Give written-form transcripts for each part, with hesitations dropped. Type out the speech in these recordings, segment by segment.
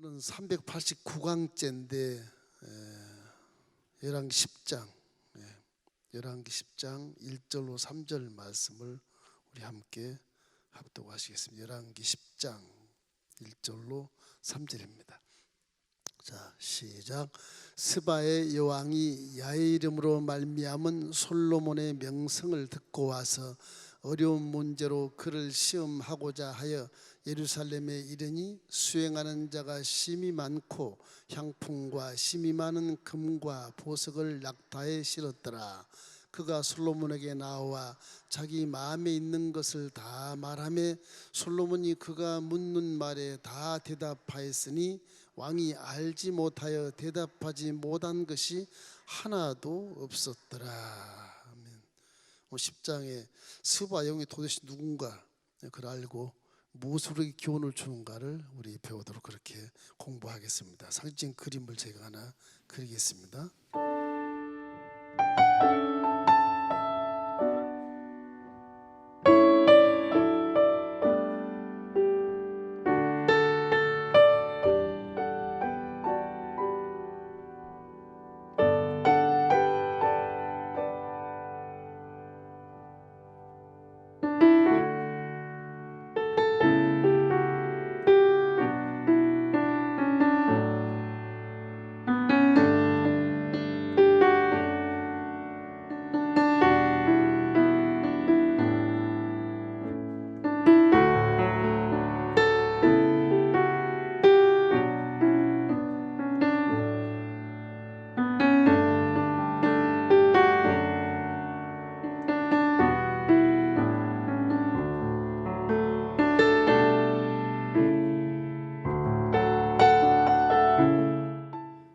는 389강째인데 열왕기 10장 열왕기 10장 1절로 3절 말씀을 우리 함께 합독하시겠습니다. 열왕기 10장 1절로 3절입니다. 자, 시작. 스바의 여왕이 야의 이름으로 말미암은 솔로몬의 명성을 듣고 와서 어려운 문제로 그를 시험하고자 하여 예루살렘에 이르니 수행하는 자가 심히 많고 향품과 심히 많은 금과 보석을 낙타에 실었더라. 그가 솔로몬에게 나와 자기 마음에 있는 것을 다 말하며 솔로몬이 그가 묻는 말에 다 대답하였으니 왕이 알지 못하여 대답하지 못한 것이 하나도 없었더라. 10장에 스바 영이 도대체 누군가 그걸 알고 무엇으로 교훈을 주는가를 우리 배우도록 그렇게 공부하겠습니다. 상징 그림을 제가 하나 그리겠습니다.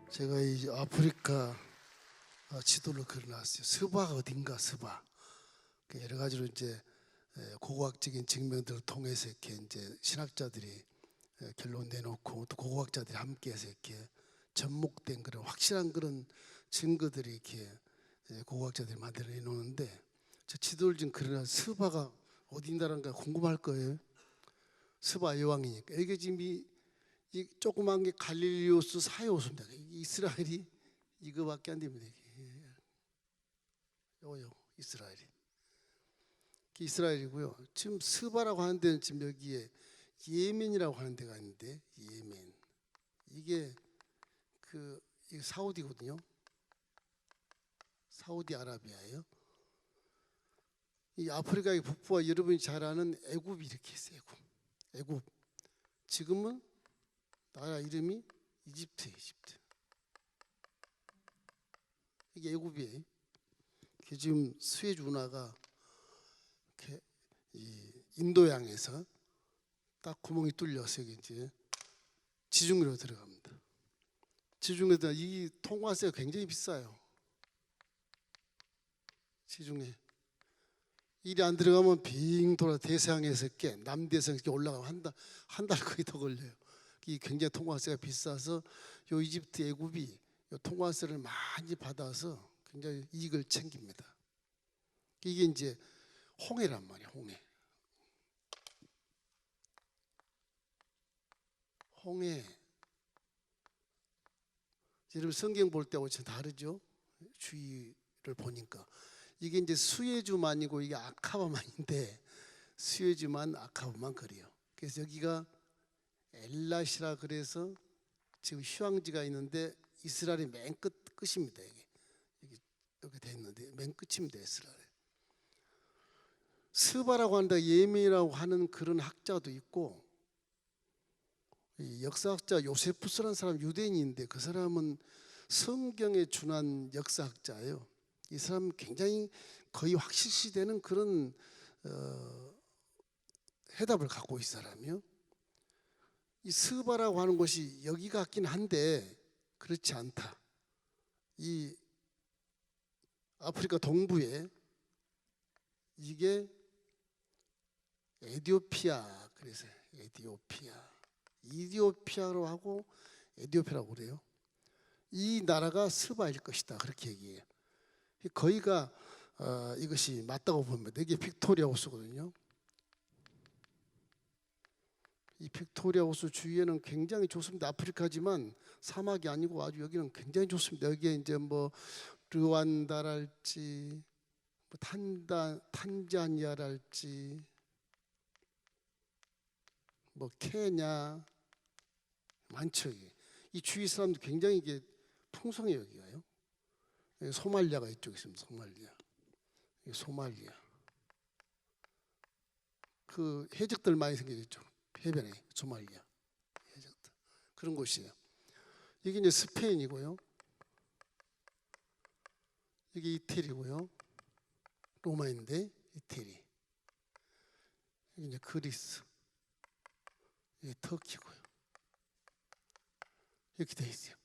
제가 이 아프리카 지도를 그려놨어요. 스바가 어딘가, 스바. 여러 가지로 이제 고고학적인 증명들을 통해서 이렇게 이제 신학자들이 결론 내놓고 또 고고학자들이 함께해서 이렇게 접목된 그런 확실한 그런 증거들이 이렇게 고고학자들이 만들어 내놓는데, 저 지도를 지금 그려놨. 스바가 어딘가라는 거 궁금할 거예요. 스바 여왕이니까. 이게 지금 이 조그만 게 갈릴리오스 사이오스입니다. 이스라엘이 이거밖에 안 됩니다. 요거 이스라엘이. 이스라엘이고요. 지금 스바라고 하는 데는 지금 여기에 예멘이라고 하는 데가 있는데, 예멘. 이게 이게 사우디거든요. 사우디아라비아예요. 이 아프리카의 북부와 여러분이 잘 아는 애굽이 이렇게 있어요. 애굽. 지금은 나라 이름이 이집트예요. 이집트. 이게 애굽이에요. 지금 수에즈 운하가 이렇게 이 인도양에서 딱 구멍이 뚫려서 이제 지중해로 들어갑니다. 지중해도 이 통과세가 굉장히 비싸요. 지중해. 일이 안 들어가면 빙 돌아 대서양에서 남대서양 올라가면 한 달 거의 더 걸려요. 이 굉장히 통과세가 비싸서 요 이집트 애굽이 요 통과세를 많이 받아서 굉장히 이익을 챙깁니다. 이게 이제 홍해란 말이에요. 홍해. 여러분 성경 볼 때하고 좀 다르죠? 주의를 보니까 이게 이제 수에즈만이고 이게 아카바만인데, 수에즈만 아카바만 그래요. 그래서 여기가 엘라시라 그래서 지금 휴양지가 있는데 이스라엘이 맨 끝입니다. 이렇게 돼 있는데 맨 끝입니다. 이스라엘. 스바라고 한다, 예멘이라고 하는 그런 학자도 있고, 이 역사학자 요세푸스라는 사람 유대인인데 그 사람은 성경에 준한 역사학자예요. 이 사람은 굉장히 거의 확실시되는 그런 해답을 갖고 있는 사람이요. 이 스바라고 하는 곳이 여기 같긴 한데 그렇지 않다. 이 아프리카 동부에 이게 에디오피아, 그래서 이디오피아로 하고 에디오피아라고 그래요. 이 나라가 스바일 것이다, 그렇게 얘기해요. 거기가 이것이 맞다고 봅니다. 이게 빅토리아 호수거든요. 이 빅토리아 호수 주위에는 굉장히 좋습니다. 아프리카지만 사막이 아니고 아주 여기는 굉장히 좋습니다. 여기에 이제 뭐 르완다랄지 뭐 탄자니아랄지 뭐 케냐 많죠. 이 주위 사람들 굉장히 이게 풍성해요. 여기가요. 소말리아가 이쪽에 있습니다. 소말리아. 그 해적들 많이 생겨있죠. 해변에 소말리아 해적들 그런 곳이에요. 여기 이제 스페인이고요. 여기 이태리고요. 로마인데 이태리. 여기 이제 그리스. 여기 터키고요. 이렇게 돼 있어요.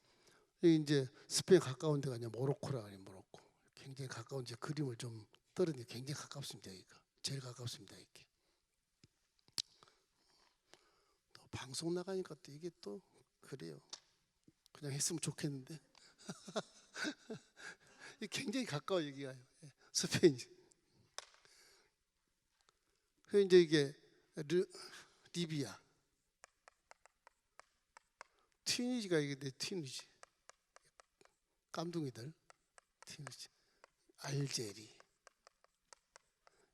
여기 이제 스페인 가까운 데가 이제 모로코라 그래요. 모로코. 굉장히 가까운 제 그림을 좀 떨어니 굉장히 가깝습니다. 여기가 제일 가깝습니다. 이렇게. 또 방송 나가니까 또 이게 또 그래요. 그냥 했으면 좋겠는데. 굉장히 가까워 여기가 스페인. 그 이제 이게 리비아, 튀니지가 이게 튀니지, 깜둥이들, 튀니지, 알제리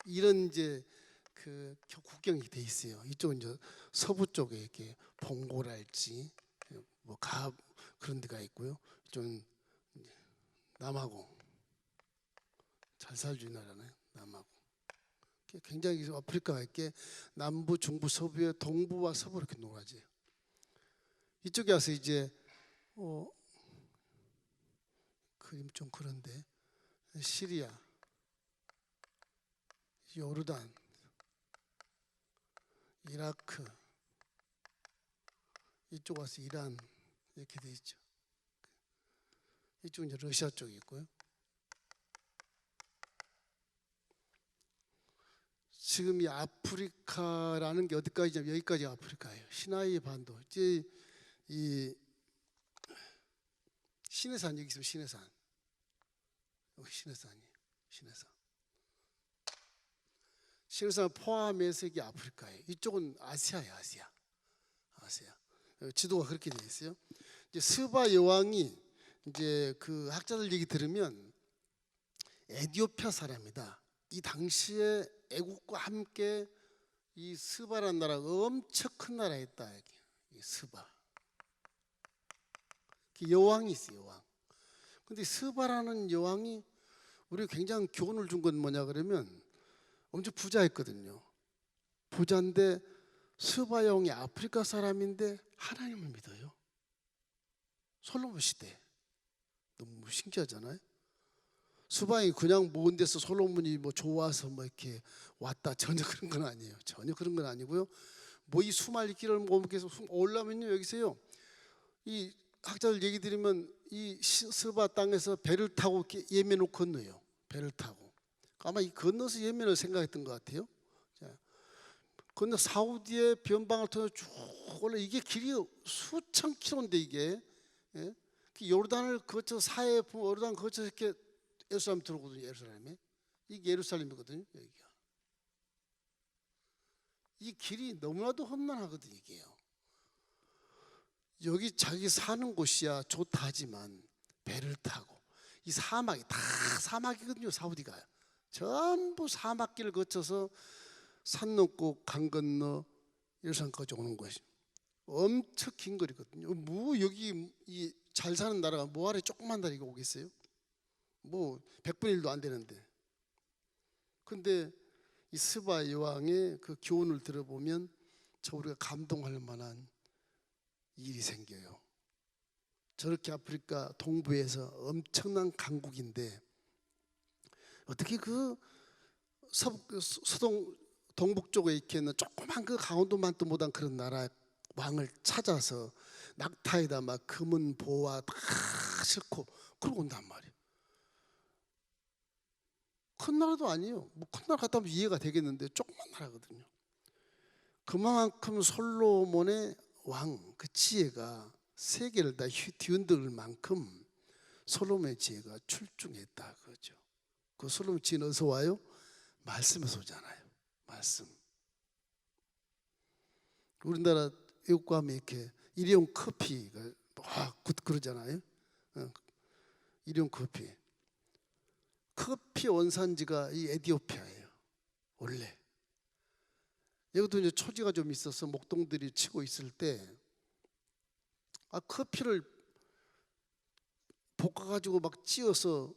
이런 이제 그 국경이 돼 있어요. 이쪽은 이제 서부 쪽에 이렇게 봉고랄지 뭐 가 그런 데가 있고요. 이쪽은 남하고 잘 살죠 나라는 남하고. 굉장히 아프리카가 이렇게 남부, 중부, 서부에 동부와 서부 이렇게 놀아져요. 이쪽에 와서 이제 그림 좀 그런데 시리아, 요르단, 이라크 이쪽 와서 이란 이렇게 돼 있죠. 이쪽은 이제 러시아 쪽이 있고요. 지금 이 아프리카라는 게 어디까지냐면 여기까지 아프리카예요. 시나이 반도. 이제 이 시내산 여기 있으면 시내산. 여기 시내산이에요. 시내산 포함해서 이게 아프리카예요. 이쪽은 아시아예요. 아시아. 지도가 그렇게 돼 있어요. 이제 스바 여왕이 이제 그 학자들 얘기 들으면 에티오피아 사람이다. 이 당시에 애국과 함께 이 스바라는 나라가 엄청 큰 나라였다. 이 스바. 여왕이 있어요. 여왕. 근데 스바라는 여왕이 우리가 굉장히 교훈을 준 건 뭐냐 그러면 엄청 부자였거든요. 부자인데 스바 여왕이 아프리카 사람인데 하나님을 믿어요. 솔로몬 시대. 너무 신기하잖아요. 스바이 그냥 먼 데서 솔로몬이 뭐 좋아서 뭐 이렇게 왔다 전혀 그런 건 아니에요. 전혀 그런 건 아니고요. 뭐 이 수말리 길을 뭐 계속 올라면요 여기서요. 이 학자들 얘기 들으면 이 스바 땅에서 배를 타고 예멘으로 건너요. 배를 타고 아마 이 건너서 예멘을 생각했던 것 같아요. 건너 사우디의 변방을 통해 쭉 올라 이게 길이 수천 킬로인데 이게 예? 요르단을 거쳐 사해 요르단 거쳐 이렇게 예루살렘 들어오거든요. 예루살렘에 이게 예루살렘이거든요. 여기가 이 길이 너무나도 험난하거든요. 이게요. 여기 자기 사는 곳이야 좋다 하지만 배를 타고 이 사막이 다 사막이거든요. 사우디가 전부 사막길을 거쳐서 산 넘고 강 건너 예루살렘까지 오는 것이 엄청 긴 거리거든요. 뭐 여기 이 잘 사는 나라가 뭐 아래 조그만 나라가 오겠어요? 뭐 100분의 1도 안 되는데. 근데 이 스바 여왕의 그 교훈을 들어보면 저 우리가 감동할 만한 일이 생겨요. 저렇게 아프리카 동부에서 엄청난 강국인데 어떻게 그 서동 동북 쪽에 이렇게 있는 조그만 그 강원도만도 못한 그런 나라 왕을 찾아서 낙타에다 막 금은 보화 다 싣고 그러고 온단 말이에요. 큰 나라도 아니에요. 뭐 큰 나라 갔다 오면 이해가 되겠는데 조그만 나라거든요. 그만큼 솔로몬의 왕 그 지혜가 세계를 다 뒤흔들 만큼 솔로몬의 지혜가 출중했다 그거죠. 그 솔로몬 지혜는 어디서 와요? 말씀에서 오잖아요. 말씀. 우리나라 외국 가면 이렇게 일회용 커피가 막 그러잖아요. 일회용 커피. 커피 원산지가 이 에티오피아예요. 원래. 여기도 이제 초지가 좀 있어서 목동들이 치고 있을 때 커피를 볶아가지고 막 찧어서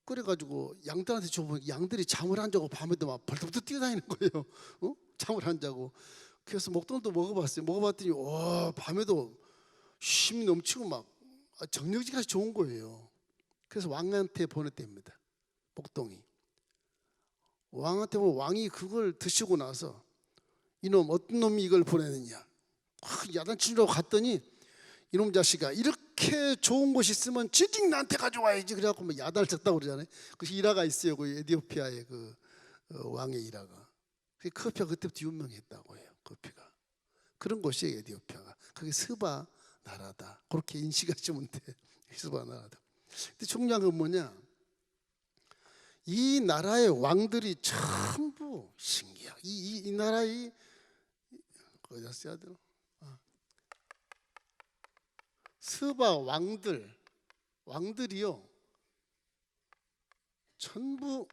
끓여가지고 양들한테 줘보면 양들이 잠을 안 자고 밤에도 막 벌떡벌떡 뛰어다니는 거예요. 잠을 안 자고. 그래서 목동도 먹어봤어요. 먹어봤더니 밤에도 힘이 넘치고 막 정력지까지 좋은 거예요. 그래서 왕한테 보냈답니다. 목동이. 왕한테 보면 왕이 그걸 드시고 나서 이놈 어떤 놈이 이걸 보내느냐 야단치려고 갔더니 이놈 자식아 이렇게 좋은 곳이 있으면 지직 나한테 가져와야지. 그래갖고 뭐 야단을 쳤다고 그러잖아요. 그 일화가 있어요. 그 에티오피아의 그 왕의 일화가. 그 커피가 그때부터 유명했다고 해요. 커피가 그런 곳이에요. 에티오피아가. 그게 스바 나라다. 그렇게 인식하시면 돼. 스바 나라다. 근데 중요한 건 뭐냐, 이 나라의 왕들이 전부 신기해. 이 나라의 어디다 써야 되나? 스바 왕들이요 전부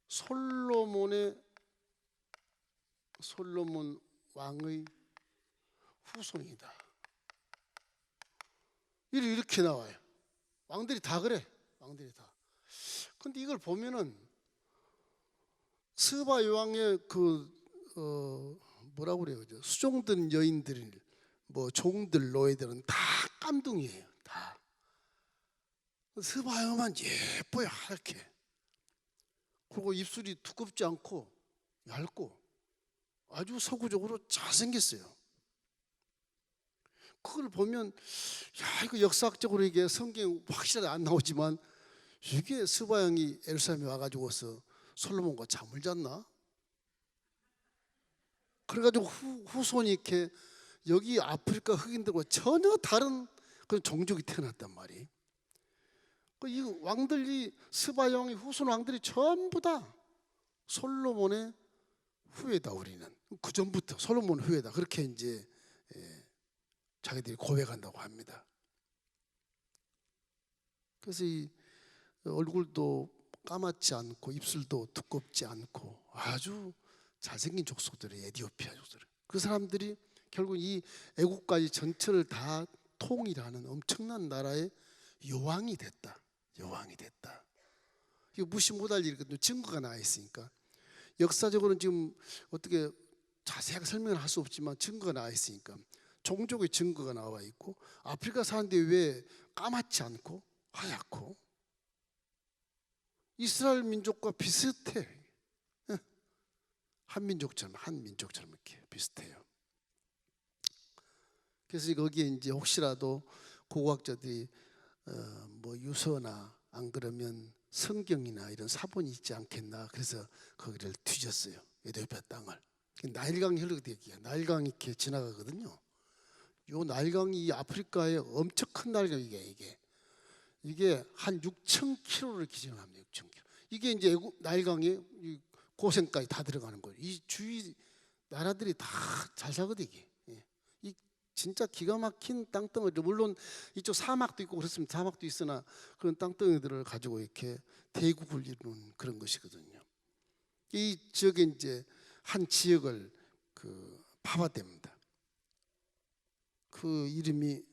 솔로몬 왕의 후손이다. 이렇게 나와요. 왕들이 다 그래. 왕들이 다. 근데 이걸 보면은 스바 왕의 뭐라고 그래요? 수종든 여인들, 뭐 종들, 노예들은 다 깜둥이에요. 다. 스바 왕만 예뻐요. 하얗게. 그리고 입술이 두껍지 않고 얇고 아주 서구적으로 잘생겼어요. 그걸 보면 이거 역사학적으로 이게 성경 확실하게 안 나오지만 이게 스바 왕이 예루살렘에 와가지고서 솔로몬과 잠을 잤나? 그래가지고 후손이 이렇게 여기 아프리카 흑인들과 전혀 다른 그런 종족이 태어났단 말이에요. 이 왕들이 스바 왕의 후손 왕들이 전부 다 솔로몬의 후예다. 우리는 그 전부터 솔로몬 후예다. 그렇게 이제 자기들이 고백한다고 합니다. 그래서 이 얼굴도 까맣지 않고 입술도 두껍지 않고 아주 잘생긴 족속들이 에티오피아 족속들. 그 사람들이 결국 이 애국까지 전체를 다 통일하는 엄청난 나라의 여왕이 됐다. 여왕이 됐다. 이거 무시 못할 일이거든요. 증거가 나와 있으니까. 역사적으로는 지금 어떻게 자세하게 설명을 할 수 없지만 증거가 나와 있으니까. 종족의 증거가 나와 있고 아프리카 사람들이 왜 까맣지 않고 하얗고 이스라엘 민족과 비슷해. 한민족처럼 이렇게 비슷해요. 그래서 거기에 이제 혹시라도 고고학자들이 뭐 유서나 안 그러면 성경이나 이런 사본이 있지 않겠나. 그래서 거기를 뒤졌어요. 에티오피아 땅을. 나일강이 흘러가게 나일강이 이렇게 지나가거든요. 요 나일강이 이 아프리카에 엄청 큰 나일강이게 이게 한 6,000km를 기준합니다. 6,000km. 이게 이제 나일강이 고생까지 다 들어가는 거예요. 이 주위 나라들이 다 잘 살거든 이게. 이 진짜 기가 막힌 땅덩어리. 물론 이쪽 사막도 있고 그렇습니다. 사막도 있으나 그런 땅덩어리들을 가지고 이렇게 대국을 이루는 그런 것이거든요. 이 지역에 이제 한 지역을 파바됩니다. 그 이름이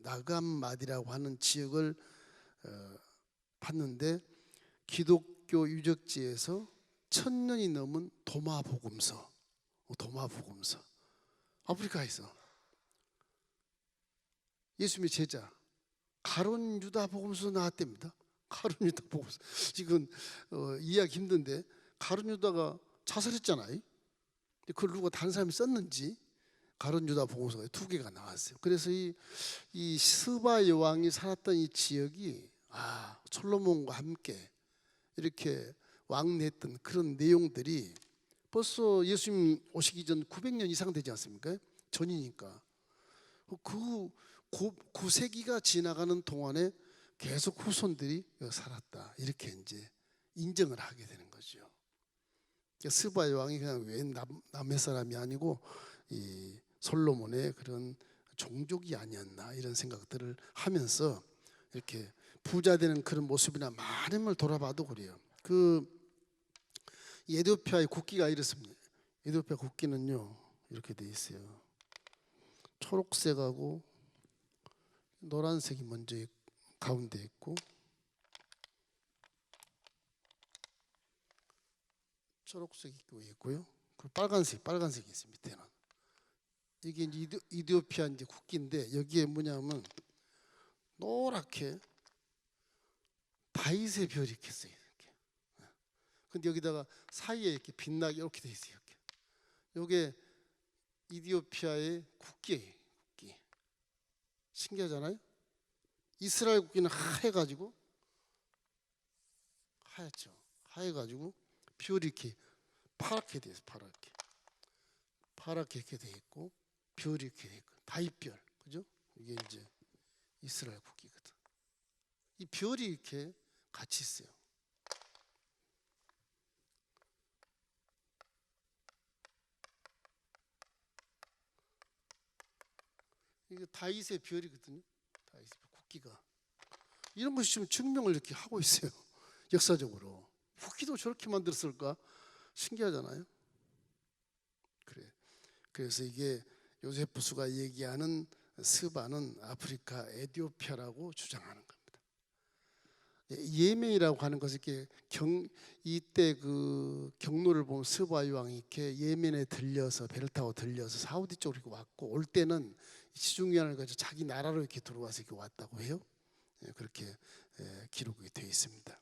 나감마디라고 하는 지역을 봤는데 기독교 유적지에서 1000년이 넘은 도마복음서 아프리카에서 예수님의 제자 가룟 유다 복음서 나왔답니다. 가룟 유다 복음서. 지금 이해하기 힘든데 가룟 유다가 자살했잖아요. 그걸 누가 다른 사람이 썼는지 가룟 유다 복음서가 2개가 나왔어요. 그래서 이 스바 여왕이 살았던 이 지역이 솔로몬과 함께 이렇게 왕래했던 그런 내용들이 벌써 예수님 오시기 전 900년 이상 되지 않습니까? 전이니까. 그 9세기가 지나가는 동안에 계속 후손들이 살았다. 이렇게 이제 인정을 하게 되는 거죠. 스바의 왕이 그냥 웬 남의 사람이 아니고 이 솔로몬의 그런 종족이 아니었나 이런 생각들을 하면서 이렇게 부자 되는 그런 모습이나 많은 걸 돌아봐도 그래요. 그 에티오피아의 국기가 이렇습니다. 에티오피아 국기는요 이렇게 돼 있어요. 초록색하고 노란색이 먼저 가운데 있고, 초록색이 있고요. 그리고 빨간색이 있어요 밑에는. 이게 이제 이디오피아 이제 국기인데 여기에 뭐냐면 노랗게 다윗의 별이 이렇게 있어요. 이렇게. 근데 여기다가 사이에 이렇게 빛나게 이렇게 돼 있어요. 이렇게. 요게 이디오피아의 국기예요. 국기. 신기하잖아요. 이스라엘 국기는 하얘가지고 하얗죠. 하얘가지고 별이 이렇게 파랗게 돼 있어요. 파랗게 이렇게 돼 있고 별이 이렇게 돼 있고 다윗별, 그죠? 이게 이제 이스라엘 국기거든. 이 별이 이렇게 같이 있어요. 이게 다윗의 별이거든요. 다윗의 별, 국기가. 이런 것이 지금 증명을 이렇게 하고 있어요. 역사적으로. 국기도 저렇게 만들었을까? 신기하잖아요. 그래서 이게 요세푸스가 얘기하는 스바는 아프리카 에티오피아라고 주장하는 겁니다. 예멘이라고 하는 것은 이렇게 이때 그 경로를 보면 스바 왕이 이렇게 예멘에 들려서 배를 타고 들려서 사우디 쪽으로 이렇게 왔고, 올 때는 시중위안을 가지고 자기 나라로 이렇게 들어와서 이렇게 왔다고 해요. 그렇게 기록이 되어 있습니다.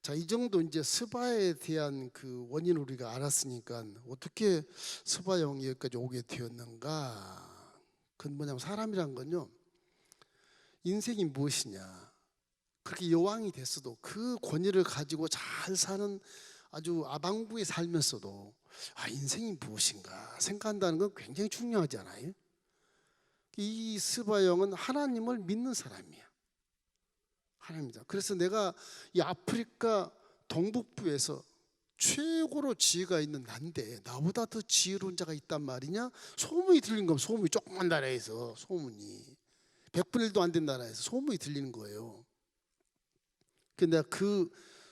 자, 이 정도 이제 스바에 대한 그 원인을 우리가 알았으니까 어떻게 스바 왕이 여기까지 오게 되었는가? 그건 뭐냐면 사람이란 건요, 인생이 무엇이냐, 그렇게 여왕이 됐어도 그 권위를 가지고 잘 사는 아주 아방부에 살면서도 인생이 무엇인가 생각한다는 건 굉장히 중요하지 않아요? 이 스바 왕은 하나님을 믿는 사람이야. 하나님이다. 그래서 내가 이 아프리카 동북부에서 최고로 지혜가 있는 난데 나보다 더 지혜로운 자가 있단 말이냐? 소문이 들린 겁니다. 소문이, 조그만 나라에서 소문이 100분의 1도 안 된 나라에서 소문이 들리는 거예요. 근데 내가 그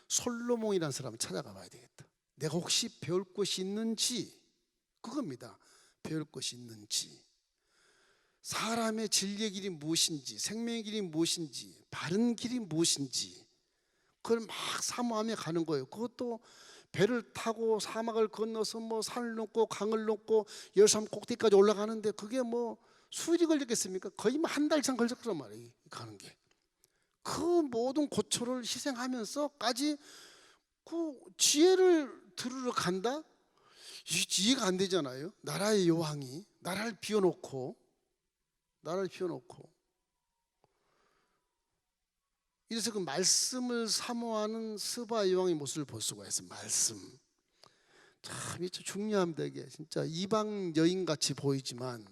솔로몬이라는 사람을 찾아가 봐야 되겠다. 내가 혹시 배울 것이 있는지, 그겁니다. 배울 것이 있는지, 사람의 진리의 길이 무엇인지, 생명의 길이 무엇인지, 바른 길이 무엇인지, 그걸 막 사모하며 가는 거예요. 그것도 배를 타고 사막을 건너서 뭐 산을 넘고 강을 넘고 예루살렘 꼭대기까지 올라가는데 그게 뭐 수일이 걸렸겠습니까? 거의 뭐 한 달 이상 걸렸단 말이에요. 가는 게. 그 모든 고초를 희생하면서까지 그 지혜를 들으러 간다? 이해가 안 되잖아요. 나라의 여왕이 나라를 비워놓고 이래서 그 말씀을 사모하는 스바 여왕의 모습을 볼 수가 있어요. 말씀 참 중요합니다. 이게 진짜 이방 여인 같이 보이지만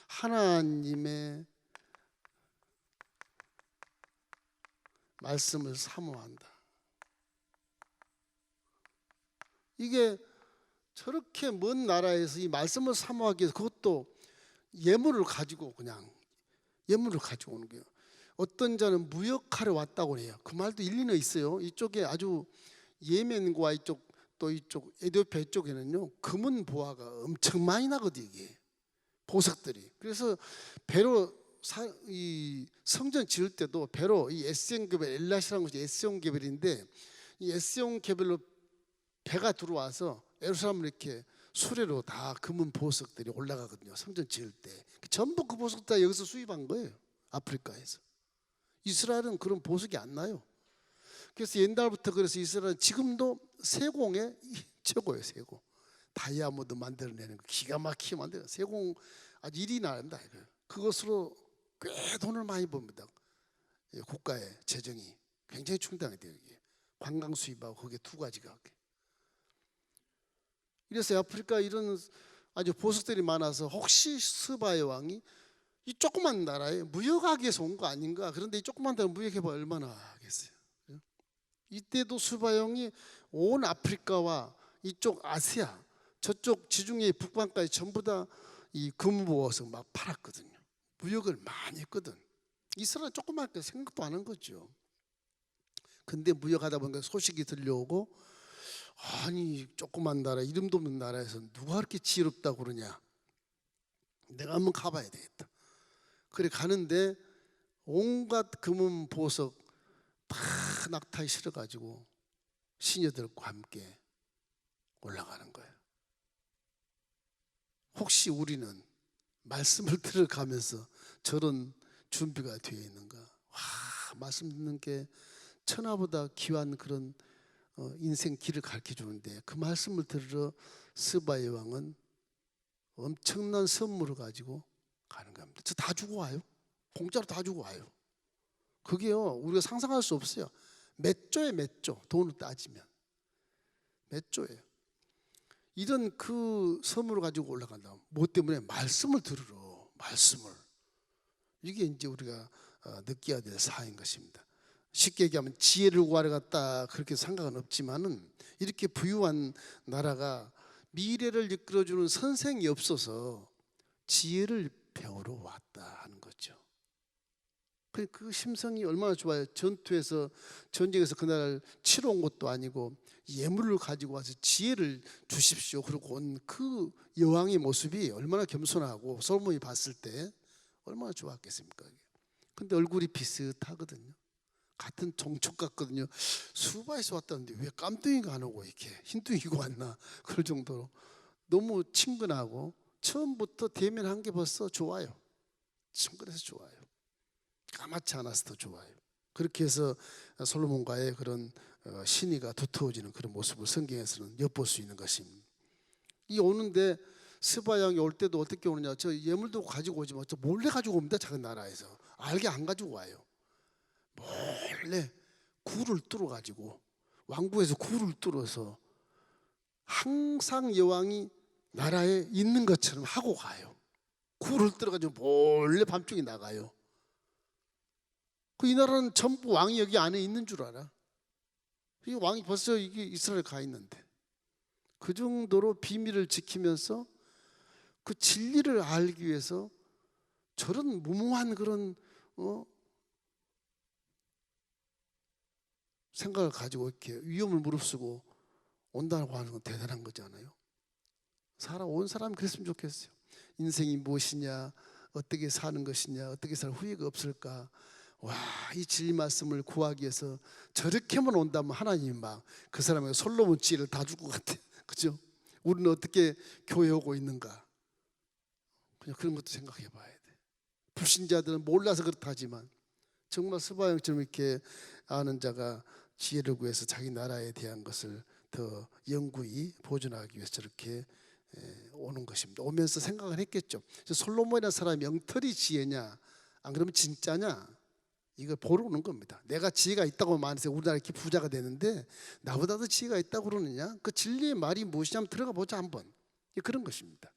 하나님의 말씀을 사모한다. 이게 저렇게 먼 나라에서 이 말씀을 사모하기 위해서 그것도 예물을 가지고 오는 거예요. 어떤 자는 무역하러 왔다고 해요. 그 말도 일리는 있어요. 이쪽에 아주 예멘과 이쪽 또 이쪽 에티오피아 이쪽에는요 금은 보화가 엄청 많이 나거든요. 이게 보석들이. 그래서 배로 이 성전 지을 때도 배로 이 에스용 개별, 엘라시라는 것이 에스용 개별인데 이 에스용 개별로 배가 들어와서 예루살렘을 이렇게 수레로 다 금은 보석들이 올라가거든요. 성전 지을 때 전부 그 보석 다 여기서 수입한 거예요. 아프리카에서. 이스라엘은 그런 보석이 안 나요. 그래서 옛날부터 그래서 이스라엘은 지금도 세공의 최고예요. 세공. 다이아몬드 만들어내는 거 기가 막히게 만들어요. 세공 아주 일이 나는다. 그것으로 꽤 돈을 많이 법니다. 국가의 재정이 굉장히 충당이 돼요. 관광 수입하고 그게 두 가지가. 이래서 아프리카 이런 아주 보석들이 많아서 혹시 스바의 왕이 이 조그만 나라에 무역하기 위해서 온 거 아닌가? 그런데 이 조그만 나라 무역해봐 얼마나 하겠어요? 이때도 스바 왕이 온 아프리카와 이쪽 아시아, 저쪽 지중해 북방까지 전부 다 이 금 모아서 막 팔았거든요. 무역을 많이 했거든. 이스라엘 조그맣게 생각도 안 한 거죠. 근데 무역하다 보니까 소식이 들려오고, 아니 조그만 나라, 이름도 없는 나라에서 누가 그렇게 지혜롭다고 그러냐, 내가 한번 가봐야 되겠다. 그래 가는데 온갖 금은 보석 다 낙타에 실어가지고 시녀들과 함께 올라가는 거예요. 혹시 우리는 말씀을 들어가면서 저런 준비가 되어 있는가? 와, 말씀 듣는 게 천하보다 귀한 그런 인생 길을 가르쳐 주는데, 그 말씀을 들으러 스바의 왕은 엄청난 선물을 가지고 가는 겁니다. 저 다 주고 와요. 공짜로 다 주고 와요. 그게요, 우리가 상상할 수 없어요. 몇 조에 몇 조, 돈을 따지면 몇 조예요. 이런 그 선물을 가지고 올라간다. 뭐 때문에? 말씀을 들으러. 말씀을. 이게 이제 우리가 느껴야 될 사인 것입니다. 쉽게 얘기하면 지혜를 구하러 갔다 그렇게 생각은 없지만은, 이렇게 부유한 나라가 미래를 이끌어주는 선생이 없어서 지혜를 배우러 왔다 하는 거죠. 그 심성이 얼마나 좋아요. 전쟁에서 그날 치러 온 것도 아니고 예물을 가지고 와서 지혜를 주십시오 그러고 온 그 여왕의 모습이 얼마나 겸손하고 솔로몬이 봤을 때 얼마나 좋았겠습니까. 근데 얼굴이 비슷하거든요. 같은 종족 같거든요. 수바에서 왔다는데 왜 깜둥이가 안 오고 이렇게 흰둥이가 왔나, 그럴 정도로 너무 친근하고, 처음부터 대면한 게 벌써 좋아요. 친근해서 좋아요. 까맣지 않아서 더 좋아요. 그렇게 해서 솔로몬과의 그런 신의가 두터워지는 그런 모습을 성경에서는 엿볼 수 있는 것입니다. 이 오는데 스바 왕이 올 때도 어떻게 오느냐, 저 예물도 가지고 오지만 저 몰래 가지고 옵니다. 작은 나라에서 알게 안 가지고 와요. 몰래 굴을 뚫어 가지고, 왕궁에서 굴을 뚫어서 항상 여왕이 나라에 있는 것처럼 하고 가요. 굴을 뚫어 가지고 몰래 밤중에 나가요. 이 나라는 전부 왕이 여기 안에 있는 줄 알아. 이 왕이 벌써 이게 이스라엘 가 있는데, 그 정도로 비밀을 지키면서 그 진리를 알기 위해서 저런 무모한 그런 생각을 가지고 이렇게 위험을 무릅쓰고 온다고 하는 건 대단한 거잖아요. 온 사람이 그랬으면 좋겠어요. 인생이 무엇이냐, 어떻게 사는 것이냐, 어떻게 살 후회가 없을까. 와, 이 진리 말씀을 구하기 위해서 저렇게만 온다면 하나님이 막 그 사람에게 솔로몬 지혜를 다 줄 것 같아. 그죠? 우리는 어떻게 교회 오고 있는가? 그냥 그런 것도 생각해 봐야 돼. 불신자들은 몰라서 그렇다지만 정말 스바형처럼 이렇게 아는 자가 지혜를 구해서 자기 나라에 대한 것을 더 영구히 보존하기 위해서 저렇게 오는 것입니다. 오면서 생각을 했겠죠. 솔로몬이라는 사람이 엉터리 지혜냐, 안 그러면 진짜냐, 이걸 보러 오는 겁니다. 내가 지혜가 있다고 말해서 우리나라 이렇게 부자가 되는데 나보다도 지혜가 있다고 그러느냐, 그 진리의 말이 무엇이냐 한번 들어가 보자 한번. 그런 것입니다.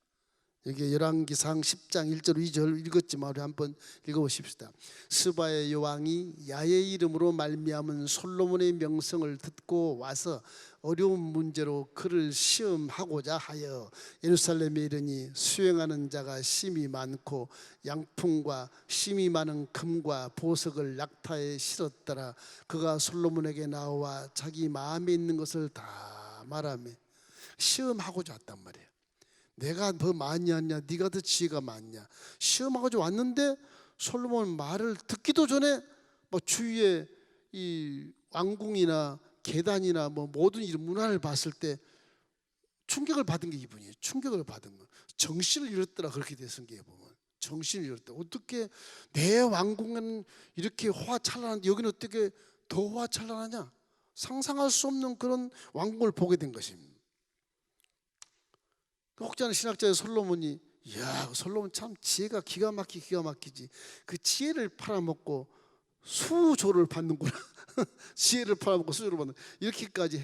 여기 열왕기상 10장 1절 2절 읽었지만 우리 한번 읽어보십시다. 스바의 여왕이 야의 이름으로 말미암은 솔로몬의 명성을 듣고 와서 어려운 문제로 그를 시험하고자 하여 예루살렘에 이르니 수행하는 자가 심이 많고 양품과 심이 많은 금과 보석을 낙타에 실었더라. 그가 솔로몬에게 나와 자기 마음에 있는 것을 다 말하며 시험하고자 왔단 말이에요. 내가 더 많이 하냐, 네가 더 지혜가 많냐, 시험하고자 왔는데 솔로몬 말을 듣기도 전에 뭐 주위에 이 왕궁이나 계단이나 뭐 모든 이런 문화를 봤을 때 충격을 받은 게 이분이에요. 충격을 받은 거. 정신을 잃었더라, 그렇게 돼 성경에 보면. 정신을 잃었다. 어떻게 내 왕궁은 이렇게 화찬란한데 여기는 어떻게 더 화찬란하냐? 상상할 수 없는 그런 왕궁을 보게 된 것입니다. 혹자는 신학자의 솔로몬이, 이야, 솔로몬 참 지혜가 기가 막히지. 그 지혜를 팔아먹고 수조를 받는구나. 지혜를 팔아먹고 수조를 받는, 이렇게까지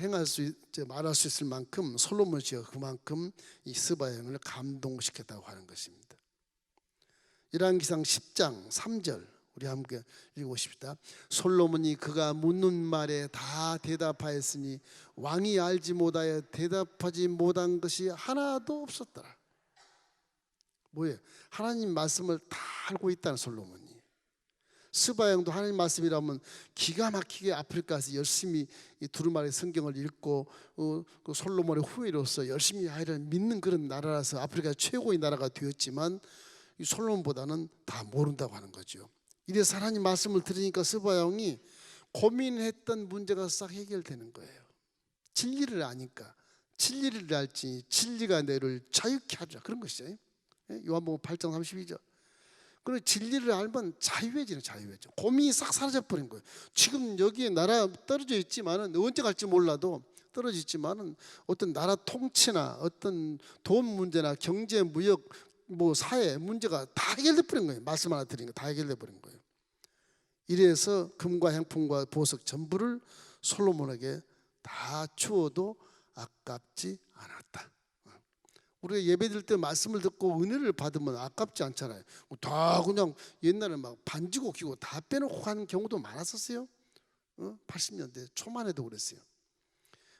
말할 수 있을 만큼 솔로몬 씨가 그만큼 이 스바 여왕을 감동시켰다고 하는 것입니다. 열왕기상 10장 3절 우리 함께 읽어보십시다. 솔로몬이 그가 묻는 말에 다 대답하였으니 왕이 알지 못하여 대답하지 못한 것이 하나도 없었더라. 뭐예요? 하나님 말씀을 다 알고 있다는 솔로몬이. 스바 형도 하나님 말씀이라면 기가 막히게 아프리카에서 열심히 이 두루마리 성경을 읽고 그 솔로몬의 후예로서 열심히 하기를 믿는 그런 나라라서 아프리카 최고의 나라가 되었지만 이 솔로몬보다는 다 모른다고 하는 거죠. 이래서 하나님 말씀을 들으니까 스바 형이 고민했던 문제가 싹 해결되는 거예요. 진리를 아니까 진리를 알지 진리가 너를 자유케 하리라 그런 것이죠. 요한복음 8장 32절. 그리고 진리를 알면 자유해져. 고민이 싹 사라져버린 거예요. 지금 여기에 나라 떨어져 있지만은 언제 갈지 몰라도 떨어져 있지만은 어떤 나라 통치나 어떤 돈 문제나 경제, 무역, 뭐 사회 문제가 다 해결돼 버린 거예요. 말씀 하나 드린 거 다 해결돼 버린 거예요. 이래서 금과 행품과 보석 전부를 솔로몬에게 다 주어도 아깝지 않았다. 우리가 예배드릴 때 말씀을 듣고 은혜를 받으면 아깝지 않잖아요. 다 그냥 옛날에 막 반지고 끼고 다 빼놓고 하는 경우도 많았었어요. 80년대 초만 해도 그랬어요.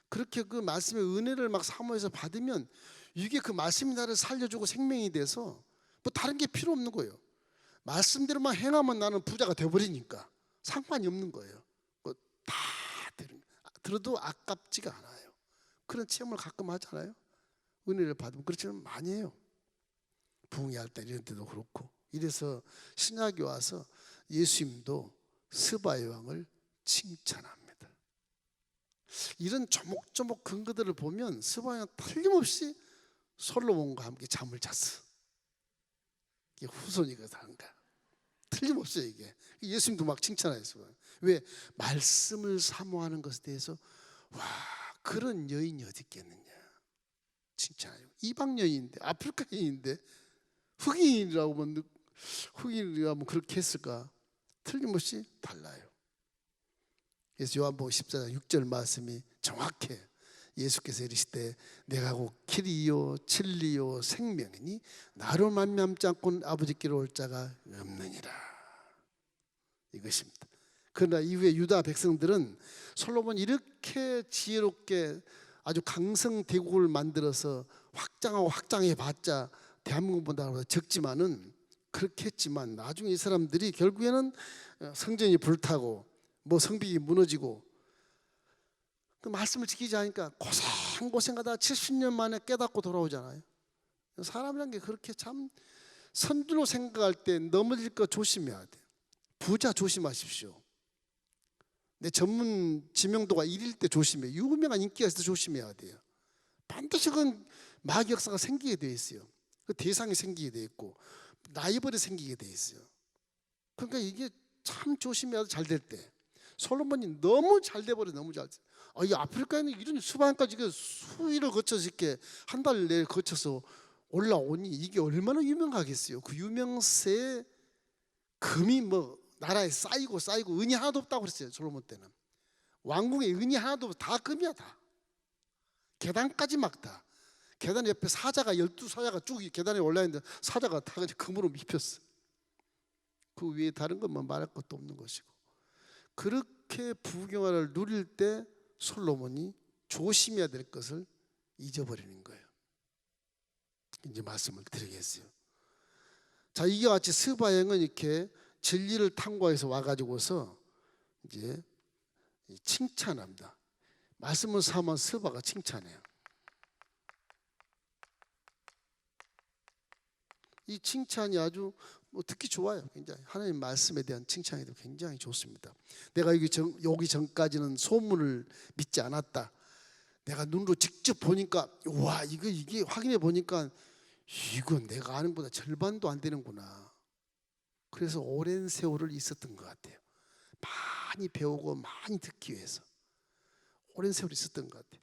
그렇게 그 말씀의 은혜를 막 사모해서 받으면 이게 그 말씀이 나를 살려주고 생명이 돼서 뭐 다른 게 필요 없는 거예요. 말씀대로만 행하면 나는 부자가 돼버리니까 상관이 없는 거예요. 뭐 다 들어도 아깝지가 않아요. 그런 체험을 가끔 하잖아요. 은혜를 받으면 그렇지는 많이 해요. 부흥회할 때 이런 때도 그렇고. 이래서 신약에 와서 예수님도 스바의 왕을 칭찬합니다. 이런 조목조목 근거들을 보면 스바의 왕은 틀림없이 솔로몬과 함께 잠을 잤어. 이게 후손이거든 하는가. 틀림없어요 이게. 예수님도 막 칭찬하였어요. 왜? 말씀을 사모하는 것에 대해서 와 그런 여인이 어디 있겠느냐. 칭찬해요. 이방 여인인데 아프리카 여인인데 흑인이라고 하면 그렇게 했을까? 틀림없이 달라요. 그래서 요한복음 14장 6절 말씀이 정확해. 예수께서 이르시되 내가 곧 길이요 진리요 생명이니 나로 말미암지 않고는 아버지께로 올 자가 없느니라. 이것입니다. 그러나 이후에 유다 백성들은 솔로몬이 이렇게 지혜롭게 아주 강성 대국을 만들어서 확장하고 확장해봤자 대한민국보다 적지만은 그렇게 했지만 나중에 이 사람들이 결국에는 성전이 불타고 뭐 성벽이 무너지고 그 말씀을 지키지 않으니까 고생하다 70년 만에 깨닫고 돌아오잖아요. 사람이란 게 그렇게 참 선두로 생각할 때 넘어질 거 조심해야 돼요. 부자 조심하십시오. 내 전문 지명도가 1일 때 조심해요. 유명한 인기가 있을 때 조심해야 돼요. 반드시 그건 마귀 역사가 생기게 돼 있어요. 그 대상이 생기게 돼 있고 라이벌이 생기게 돼 있어요. 그러니까 이게 참 조심해야 잘 될 때. 솔로몬이 너무 잘 돼버려. 너무 잘 돼. 이 아프리카에는 이런 수반까지 수위를 거쳐서 이렇게 한 달 내에 거쳐서 올라오니 이게 얼마나 유명하겠어요. 그 유명세에 금이 뭐 나라에 쌓이고 은이 하나도 없다고 그랬어요. 솔로몬 때는 왕궁에 은이 하나도 없어. 다 금이야. 다 계단까지 막 다. 계단 옆에 사자가 12사자가 쭉 계단에 올라있는데 사자가 다 금으로 입혔어. 그 위에 다른 것만 말할 것도 없는 것이고. 그렇게 부경화를 누릴 때 솔로몬이 조심해야 될 것을 잊어버리는 거예요. 이제 말씀을 드리겠어요. 자, 이와 같이 스바형은 이렇게 진리를 탐구해서 와가지고서 이제 칭찬합니다. 말씀을 삼아 스바가 칭찬해요. 이 칭찬이 아주 듣기 좋아요. 굉장히 하나님 말씀에 대한 칭찬이 굉장히 좋습니다. 내가 여기 전까지는 소문을 믿지 않았다. 내가 눈으로 직접 보니까 와 이게 확인해 보니까 이건 내가 아는 것보다 절반도 안 되는구나. 그래서 오랜 세월을 있었던 것 같아요. 많이 배우고 많이 듣기 위해서 오랜 세월이 있었던 것 같아요.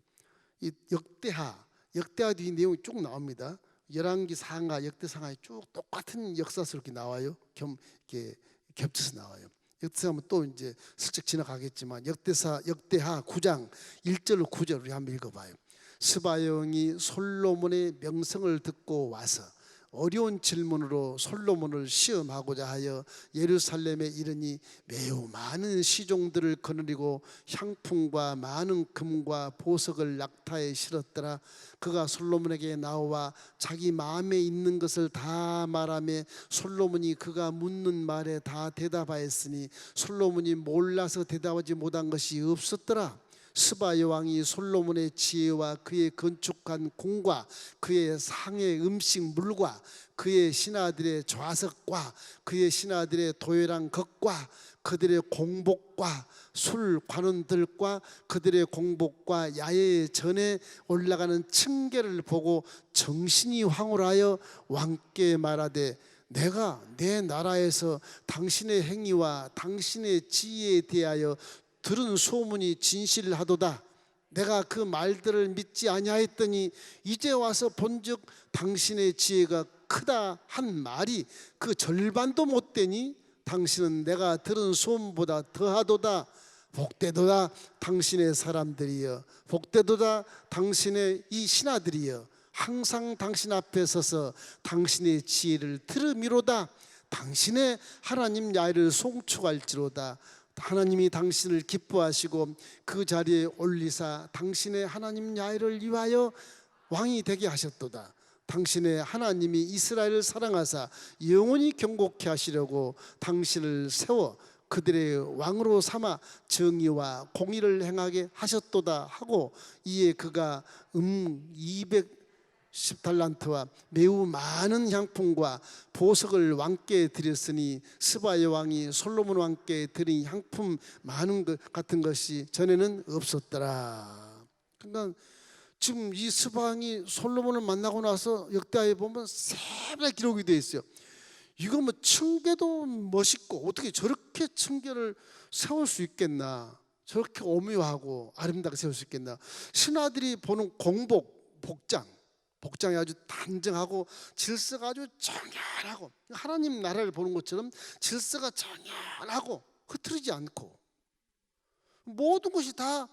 이 역대하 뒤 내용이 쭉 나옵니다. 열왕기 상하, 역대상하에 쭉 똑같은 역사서 이렇게 나와요. 이렇게 겹쳐서 나와요. 역대상은 또 이제 슬쩍 지나가겠지만 역대하 9장 1절로 9절 우리 한번 읽어봐요. 스바형이 솔로몬의 명성을 듣고 와서 어려운 질문으로 솔로몬을 시험하고자 하여 예루살렘에 이르니 매우 많은 시종들을 거느리고 향품과 많은 금과 보석을 낙타에 실었더라. 그가 솔로몬에게 나와 자기 마음에 있는 것을 다 말하며 솔로몬이 그가 묻는 말에 다 대답하였으니 솔로몬이 몰라서 대답하지 못한 것이 없었더라. 스바 여왕이 솔로몬의 지혜와 그의 건축한 궁과 그의 상의 음식물과 그의 신하들의 좌석과 그의 신하들의 도열한 것과 그들의 공복과 술 관원들과 그들의 공복과 야외 전에 올라가는 층계를 보고 정신이 황홀하여 왕께 말하되 내가 내 나라에서 당신의 행위와 당신의 지혜에 대하여 들은 소문이 진실하도다. 내가 그 말들을 믿지 아니하였더니 이제 와서 본즉 당신의 지혜가 크다 한 말이 그 절반도 못 되니 당신은 내가 들은 소문보다 더하도다. 복되도다 당신의 사람들이여, 복되도다 당신의 이 신하들이여, 항상 당신 앞에 서서 당신의 지혜를 들으미로다. 당신의 하나님 야훼를 송축할지로다. 하나님이 당신을 기뻐하시고 그 자리에 올리사 당신의 하나님 야훼를 위하여 왕이 되게 하셨도다. 당신의 하나님이 이스라엘을 사랑하사 영원히 경고케 하시려고 당신을 세워 그들의 왕으로 삼아 정의와 공의를 행하게 하셨도다 하고, 이에 그가 210달란트와 매우 많은 향품과 보석을 왕께 드렸으니 스바 여왕이 솔로몬 왕께 드린 향품 많은 것 같은 것이 전에는 없었더라. 그러니까 지금 이 스바 왕이 솔로몬을 만나고 나서 역대하에 보면 세배 기록이 되어 있어요. 이거 뭐 층계도 멋있고 어떻게 저렇게 층계를 세울 수 있겠나, 저렇게 오묘하고 아름답게 세울 수 있겠나. 신하들이 보는 공복, 복장이 아주 단정하고 질서가 아주 정연하고, 하나님 나라를 보는 것처럼 질서가 정연하고 흐트러지지 않고 모든 것이 다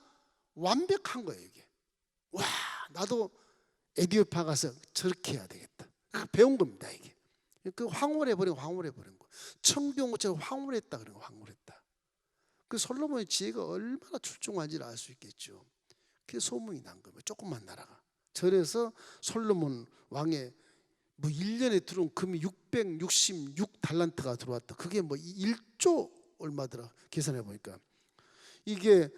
완벽한 거예요. 이게 와, 나도 에티오피아 가서 저렇게 해야 되겠다. 배운 겁니다. 이게 그 황홀해버린 거, 청비온 것처럼 황홀했다 그런 거, 황홀했다. 그 솔로몬의 지혜가 얼마나 출중한지를 알 수 있겠죠. 그게 소문이 난 거예요. 조그만 나라가. 절에서 솔로몬 왕의 뭐 1년에 들어온 금이 666달란트가 들어왔다. 그게 뭐 1조 얼마더라 계산해 보니까. 이게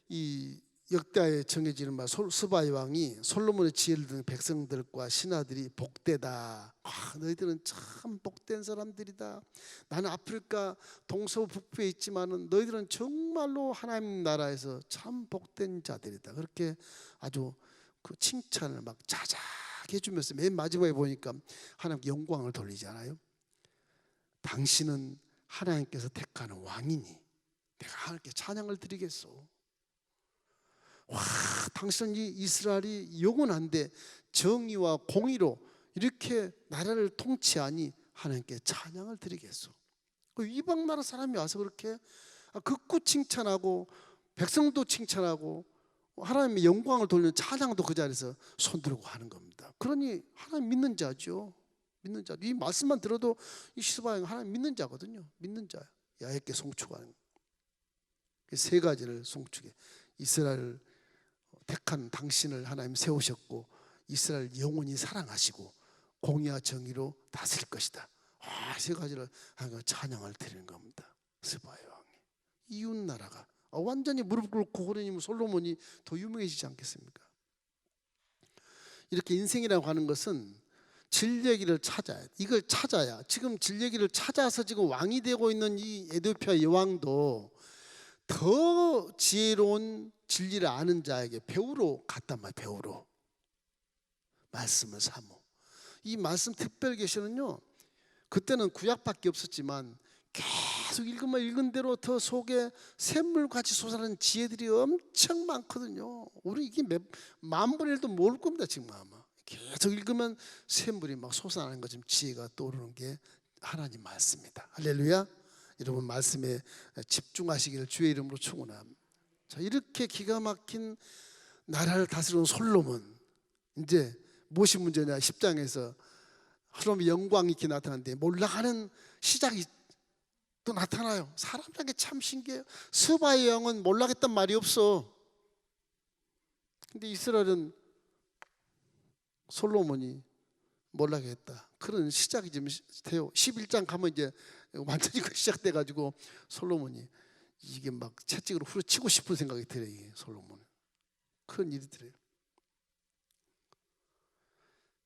이 역대하에 정해지는 말, 스바 여왕이 솔로몬의 지혜를 듣는 백성들과 신하들이 복되다. 너희들은 참 복된 사람들이다. 나는 아프리카 동서북부에 있지만은 너희들은 정말로 하나님 나라에서 참 복된 자들이다. 그렇게 아주 그 칭찬을 막 자작해 주면서 맨 마지막에 보니까 하나님께 영광을 돌리잖아요. 당신은 하나님께서 택하는 왕이니 내가 하나님께 찬양을 드리겠소. 와, 당신은 이 이스라엘이 영원한데 정의와 공의로 이렇게 나라를 통치하니 하나님께 찬양을 드리겠소. 그 이방 나라 사람이 와서 그렇게 극구 칭찬하고 백성도 칭찬하고 하나님의 영광을 돌리는 찬양도 그 자리에서 손들고 하는 겁니다. 그러니 하나님 믿는 자죠. 믿는 자. 이 말씀만 들어도 이 스바가 하나님 믿는 자거든요. 믿는 자야. 야훼께 송축하는 세 가지를 송축해. 이스라엘을 택한 당신을 하나님 세우셨고 이스라엘 영원히 사랑하시고 공의와 정의로 다스릴 것이다. 세 가지를 찬양을 드리는 겁니다. 스바 왕이 이웃 나라가 완전히 무릎 꿇고 그러니 솔로몬이 더 유명해지지 않겠습니까? 이렇게 인생이라고 하는 것은 진리기를 찾아야, 이걸 찾아야, 지금 진리기를 찾아서 지금 왕이 되고 있는 이 에티오피아 여왕도 더 지혜로운 진리를 아는 자에게 배우러 갔단 말이에요. 배우러 말씀을 사모. 이 말씀 특별계시는요, 그때는 구약밖에 없었지만 계속 읽으면 읽은 대로 더 속에 샘물같이 솟아나는 지혜들이 엄청 많거든요. 우리 이게 만 분의 1도 모를 겁니다. 지금 아마 계속 읽으면 샘물이 막 솟아나는 것처럼 지혜가 떠오르는 게 하나님 말씀입니다. 할렐루야. 여러분 말씀에 집중하시기를 주의 이름으로 축원합니다. 자, 이렇게 기가 막힌 나라를 다스리는 솔로몬, 이제 무엇이 문제냐? 10장에서 하나님의 영광이 이렇게 나타나는데 몰락하는 시작이 또 나타나요. 사람이라는 게 참 신기해요. 스바의 영은 몰락했단 말이 없어. 근데 이스라엘은 솔로몬이 몰락했다. 그런 시작이 좀 돼요. 11장 가면 이제 완전히 그 시작돼 가지고 솔로몬이 이게 막 채찍으로 후려치고 싶은 생각이 들어요. 이게 솔로몬은. 그런 일이 들어요.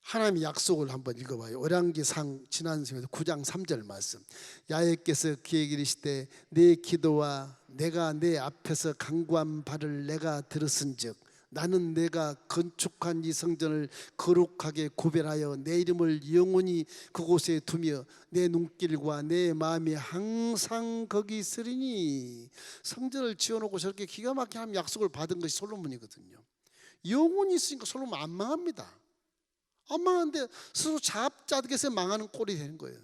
하나님의 약속을 한번 읽어봐요. 열왕기상 지난 시간에 9장 3절 말씀. 야훼께서 그에게 이르시되 내 기도와 내가 내 앞에서 간구한 바를 내가 들었은즉 나는 내가 건축한 이 성전을 거룩하게 구별하여 내 이름을 영원히 그곳에 두며 내 눈길과 내 마음이 항상 거기 있으리니. 성전을 지어놓고 저렇게 기가 막히게 하나님 약속을 받은 것이 솔로몬이거든요. 영원히 있으니까 솔로몬 안 망합니다. 안 망하는데 스스로 자업자득해서 망하는 꼴이 되는 거예요.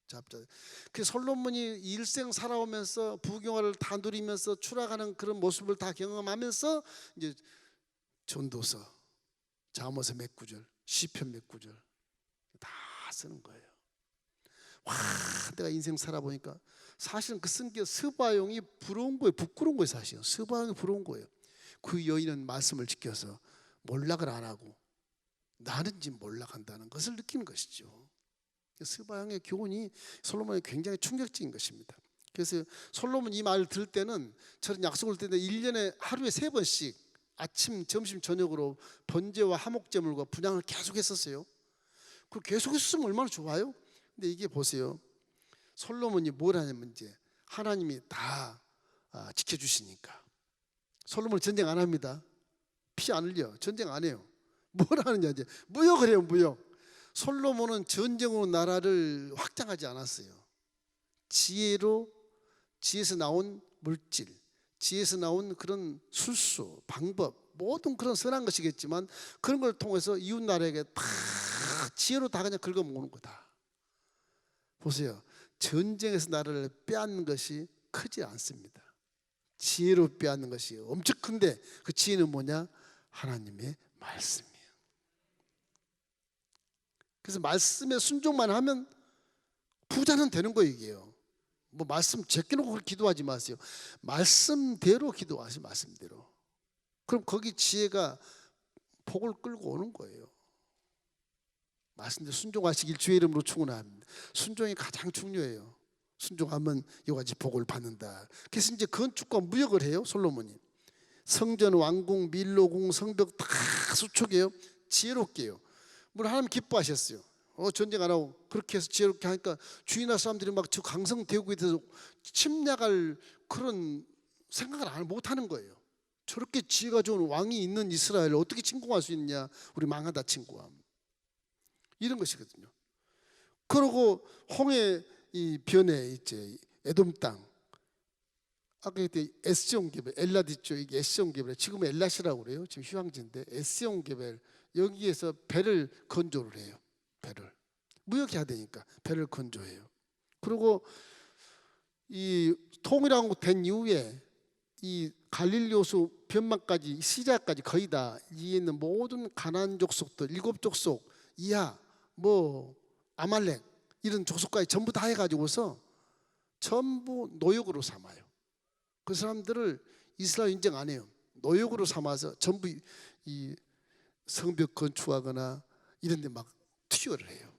자업자득. 그 솔로몬이 일생 살아오면서 부귀영화를 다 누리면서 추락하는 그런 모습을 다 경험하면서 이제 전도서, 잠언서 몇 구절, 시편 몇 구절 다 쓰는 거예요. 와, 내가 인생 살아보니까 사실은 그 쓴 게 스바용이 부러운 거예요. 부끄러운 거예요. 사실은 스바용이 부러운 거예요. 그 여인은 말씀을 지켜서 몰락을 안 하고 나는 지금 몰락한다는 것을 느끼는 것이죠. 스바양의 교훈이 솔로몬에 굉장히 충격적인 것입니다. 그래서 솔로몬 이 말을 들을 때는 저런 약속을 들을 때 1년에 하루에 3번씩 아침, 점심, 저녁으로 번제와 화목제물과 분향을 계속 했었어요. 그걸 계속 했으면 얼마나 좋아요. 근데 이게 보세요. 솔로몬이 뭘 하냐면 이제 하나님이 다 지켜주시니까. 솔로몬은 전쟁 안 합니다. 피 안 흘려. 전쟁 안 해요. 뭘 하느냐 이제 무역을 해요. 무역. 솔로몬은 전쟁으로 나라를 확장하지 않았어요. 지혜에서 나온 물질, 지혜에서 나온 그런 술수, 방법, 모든 그런 선한 것이겠지만 그런 걸 통해서 이웃 나라에게 다 지혜로 다 그냥 긁어모으는 거다. 보세요. 전쟁에서 나라를 빼앗는 것이 크지 않습니다. 지혜로 빼앗는 것이 엄청 큰데 그 지혜는 뭐냐? 하나님의 말씀이에요. 그래서 말씀에 순종만 하면 부자는 되는 거예요. 이게요. 뭐 말씀 제껴놓고 기도하지 마세요. 말씀대로 기도하세요. 말씀대로. 그럼 거기 지혜가 복을 끌고 오는 거예요. 말씀대로 순종하시길 주의 이름으로 축원합니다. 순종이 가장 중요해요. 순종하면 이와 같이 복을 받는다. 그래서 이제 건축과 무역을 해요. 솔로몬이. 성전, 왕궁, 밀로궁, 성벽 다 수촉해요. 지혜롭게 해요. 물론 하나님 기뻐하셨어요. 전쟁 안 하고 그렇게 해서 지혜롭게 하니까 주위나 사람들이 막 저 강성 대국에 대해서 침략할 그런 생각을 못 하는 거예요. 저렇게 지혜가 좋은 왕이 있는 이스라엘을 어떻게 침공할 수 있느냐? 우리 망하다 침공함. 이런 것이거든요. 그러고 홍해 이 변에 이제 에돔 땅, 아까 그때 에스온 게벨, 엘랏 있죠. 이게 에스온 게벨. 지금은 엘랏이라고 그래요. 지금 휴양지인데 에스온 게벨. 여기에서 배를 건조를 해요. 배를 무역해야 되니까 배를 건조해요. 그리고 이 통일왕국 된 이후에 이 갈릴리 호수 변만까지 시자까지 거의 다 이 있는 모든 가나안 족속들 7 족속 이하 뭐 아말렉 이런 족속까지 전부 다 해가지고서 전부 노역으로 삼아요. 그 사람들을 이스라엘 인정 안 해요. 노역으로 삼아서 전부 이 성벽 건축하거나 이런 데 막 투여를 해요.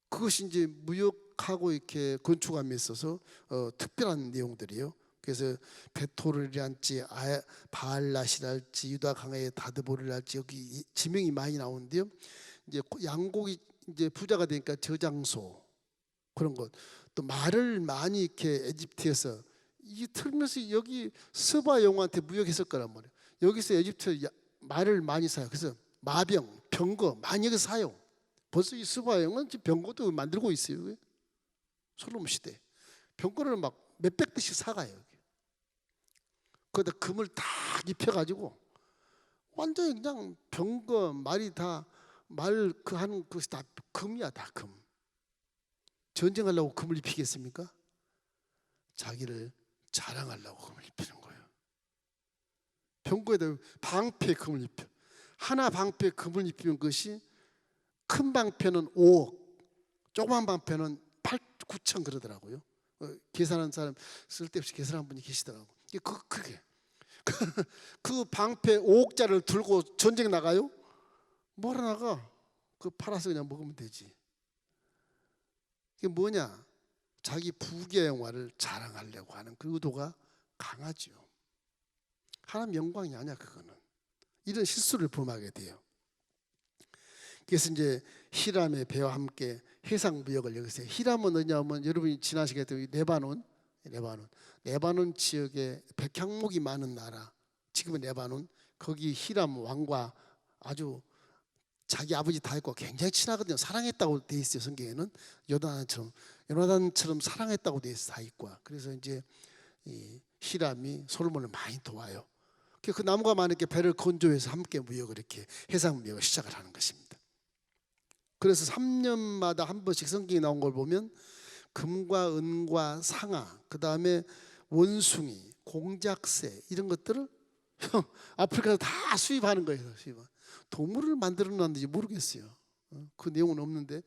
그것이 이제 무역하고 이렇게 건축함에 있어서 특별한 내용들이에요. 그래서 베토르랄지 바알랏이랄지 유다 강의 다드보르랄지 여기 지명이 많이 나오는데요. 이제 양곡이 이제 부자가 되니까 저장소 그런 것, 또 말을 많이 이렇게 에집트에서 이 틀면서 여기 스바 영웅한테 무역했을 거란 말이에요. 여기서 에집트 말을 많이 사요. 그래서 마병, 병거 많이 여기서 사요. 벌써 이 스바 영웅은 병거도 만들고 있어요. 솔로몬 시대 병거를 막 몇백 대씩 사가요. 거기다 금을 다 입혀가지고 완전히 그냥 병거 말이 다 말 그 하는 것이 다 금이야. 다 금. 전쟁하려고 금을 입히겠습니까? 자기를 자랑하려고 금을 입히는 거예요. 병거에다 방패에 금을 입혀. 하나 방패에 금을 입히면 그것이 큰 방편은 5억, 조그만 방편은 8, 9천 그러더라고요. 계산하는 사람 쓸데없이 계산하는 분이 계시더라고요. 그게 그 방패 5억짜리를 들고 전쟁 나가요? 뭐라 나가? 그 팔아서 그냥 먹으면 되지. 이게 뭐냐? 자기 부귀 영화를 자랑하려고 하는 그 의도가 강하죠. 하나님 영광이 아니야 그거는. 이런 실수를 범하게 돼요. 그래서 이제 히람의 배와 함께 해상 무역을 여기서 히람은 어디냐면 여러분이 지나시겠던 레바논 지역에 백향목이 많은 나라, 지금은 레바논, 거기 히람 왕과 아주 자기 아버지 다윗과 굉장히 친하거든요. 사랑했다고 돼 있어요. 성경에는 요나단처럼 사랑했다고 돼 있어요. 다윗과. 그래서 이제 이 히람이 솔로몬을 많이 도와요. 그 나무가 많으니까 배를 건조해서 함께 무역을 이렇게 해상 무역을 시작을 하는 것입니다. 그래서 3년마다 한 번씩 성경에 나온 걸 보면 금과 은과 상아, 그 다음에 원숭이, 공작새 이런 것들을 아프리카에서 다 수입하는 거예요. 동물을 만들어 놨는지 모르겠어요. 그 내용은 없는데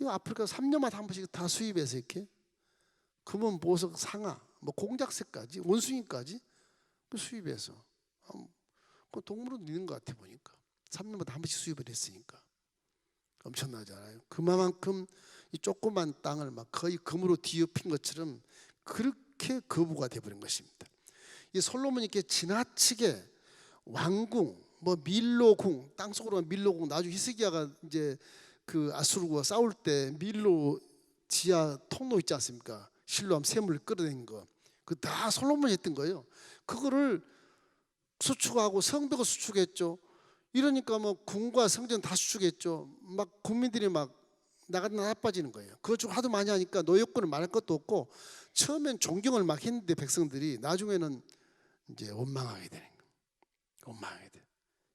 이 아프리카 3년마다 한 번씩 다 수입해서 이렇게 금은, 보석, 상아, 뭐 공작새까지, 원숭이까지 수입해서 그 동물은 있는 것 같아 보니까 3년마다 한 번씩 수입을 했으니까 엄청나잖아요. 그만큼 이 조그만 땅을 막 거의 금으로 뒤엎인 것처럼 그렇게 거부가 되어버린 것입니다. 이 솔로몬이 이렇게 지나치게 왕궁, 뭐 밀로궁, 땅속으로 밀로궁, 나중에 히스기야가 이제 그 아수르와 싸울 때 밀로 지하 통로 있지 않습니까? 실로암 샘을 끌어낸 거, 그 다 솔로몬이 했던 거예요. 그거를 수축하고 성벽을 수축했죠. 이러니까 뭐 궁과 성전 다 수축했죠. 막 국민들이 막 나빠지는 거예요. 그거 좀 하도 많이 하니까 노역권을 말할 것도 없고 처음엔 존경을 막 했는데 백성들이 나중에는 이제 원망하게 되는 거예요. 원망하게 돼.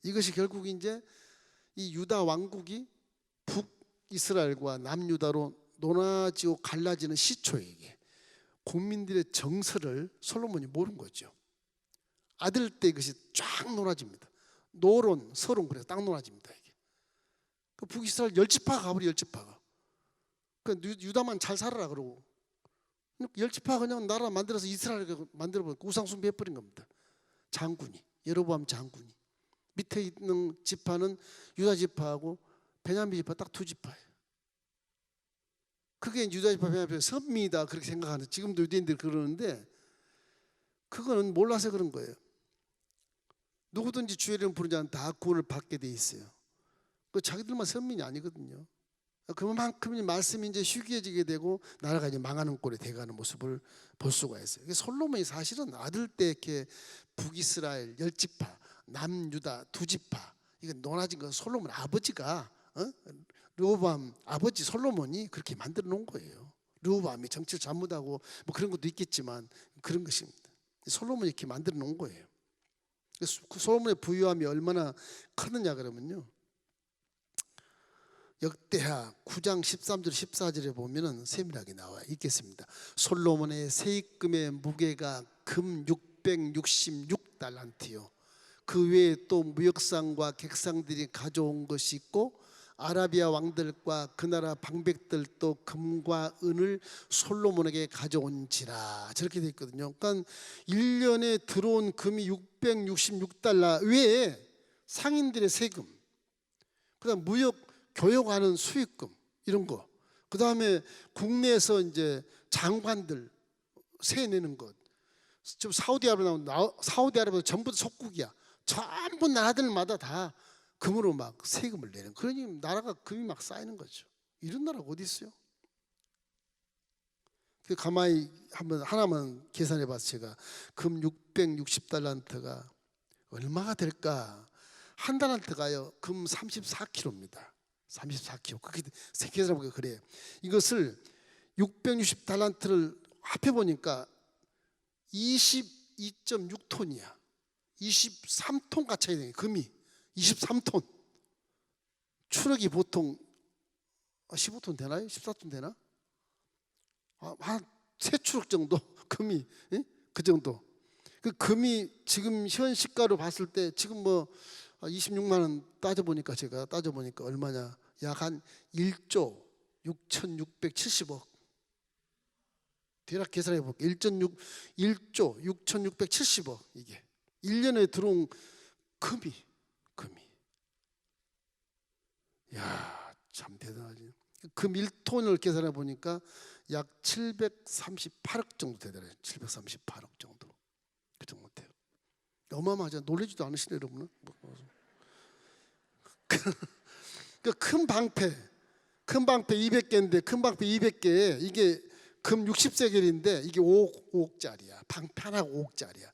이것이 결국 이제 이 유다 왕국이 북이스라엘과 남유다로 논아지고 갈라지는 시초에게 국민들의 정서를 솔로몬이 모른 거죠. 아들 때 이것이 쫙 논아집니다. 노론, 서론, 그래서 딱 논아집니다. 이게. 그 북이스라엘 10지파가 가버려. 10지파가. 그 유다만 잘 살아라 그러고 10지파 그냥 나라 만들어서 이스라엘 만들어버리고 우상숭배 해버린 겁니다. 장군이, 여로보암 장군이. 밑에 있는 지파는 유다 지파하고 베냐민 지파 딱 2지파예요. 그게 유다 지파, 베냐민 지파 선미다 그렇게 생각하는, 지금도 유대인들이 그러는데 그거는 몰라서 그런 거예요. 누구든지 주의 이름 부르는 자는 다 구원을 받게 돼 있어요. 그 자기들만 선민이 아니거든요. 그만큼 말씀이 이제 휴게지게 되고 나라가 이제 망하는 꼴에 돼가는 모습을 볼 수가 있어요. 솔로몬이 사실은 아들 때 이렇게 북이스라엘 10지파, 남유다 2지파 이거 논아진 건 솔로몬 아버지가 르호보암 아버지 솔로몬이 그렇게 만들어 놓은 거예요. 르호보암이 정치를 잘못하고 뭐 그런 것도 있겠지만 그런 것입니다. 솔로몬이 이렇게 만들어 놓은 거예요. 그 솔로몬의 부유함이 얼마나 크느냐 그러면요, 역대하 9장 13절 14절에 보면은 세밀하게 나와 있겠습니다. 솔로몬의 세입금의 무게가 금 666달란트요. 그 외에 또 무역상과 객상들이 가져온 것이 있고 아라비아 왕들과 그 나라 방백들도 금과 은을 솔로몬에게 가져온지라, 저렇게 돼 있거든요. 그러니까 1년에 들어온 금이 666달러 외에 상인들의 세금, 그다음 무역 교역하는 수익금 이런 거, 그 다음에 국내에서 이제 장관들 세 내는 것, 지금 사우디아라비아 전부 속국이야. 전부 나라들마다 다 금으로 막 세금을 내는, 그러니 나라가 금이 막 쌓이는 거죠. 이런 나라가 어디 있어요? 가만히 한번 하나만 계산해 봐서 제가 금 660달란트가 얼마가 될까? 한 달란트가요 금 34kg입니다. 34kg. 그렇게 계산해 보니까 그래요. 이것을 660달란트를 합해 보니까 22.6톤이야. 23톤 갖춰야 돼요. 금이 23톤. 추력이 보통 15톤 되나요? 14톤 되나? 한 3추력 정도 금이, 그 정도. 그 금이 지금 현 시가로 봤을 때 지금 뭐 26만 원 따져보니까, 제가 따져보니까 얼마냐, 약 한 1조 6,670억. 대략 계산해 볼게요. 1조 6,670억. 이게 1년에 들어온 금이. 야, 참 대단하지. 금 1톤을 계산해 보니까 약 738억 정도 되더라고요. 738억 정도. 그 정도 돼요. 어마어마하죠. 놀라지도 않으시네 여러분은. 그 큰 방패 200개인데 큰 방패 200개에 이게 금 60세겔인데 이게 5억짜리야. 방패 하나가 5억짜리야.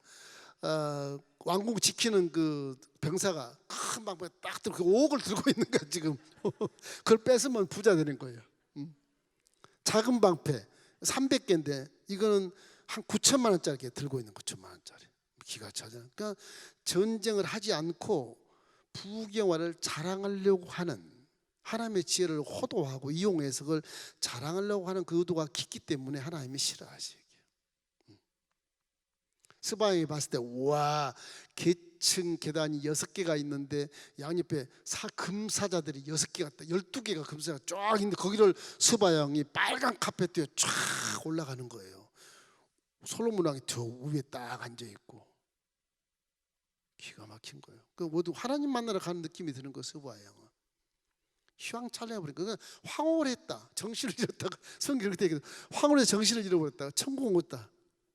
왕궁 지키는 그 병사가 큰 방패 딱 들고 그 5억을 들고 있는 거야 지금. 그걸 뺏으면 부자 되는 거예요. 작은 방패 300개인데 이거는 한 9천만 원짜리 들고 있는 9천만 원짜리. 기가 차잖아. 그러니까 전쟁을 하지 않고 부경화를 자랑하려고 하는 하나님의 지혜를 호도하고 이용해서 그걸 자랑하려고 하는 그 의도가 깊기 때문에 하나님이 싫어하시게. 스바양이 봤을 때 와, 계층 계단이 6개가 있는데 양옆에 금사자들이 6개가 있다. 12개가 금사자가 쫙 있는데 거기를 스바양이 빨간 카펫 위에 쫙 올라가는 거예요. 솔로몬 왕이 저 위에 딱 앉아 있고 기가 막힌 거예요. 그 모두 하나님 만나러 가는 느낌이 드는 거예요. 스바양은 휘황찬란해 버리니까 황홀 했다. 정신을 잃었다가 성경 그렇게 얘기해요. 황홀해서 정신을 잃어버렸다가 천국 못 갔다.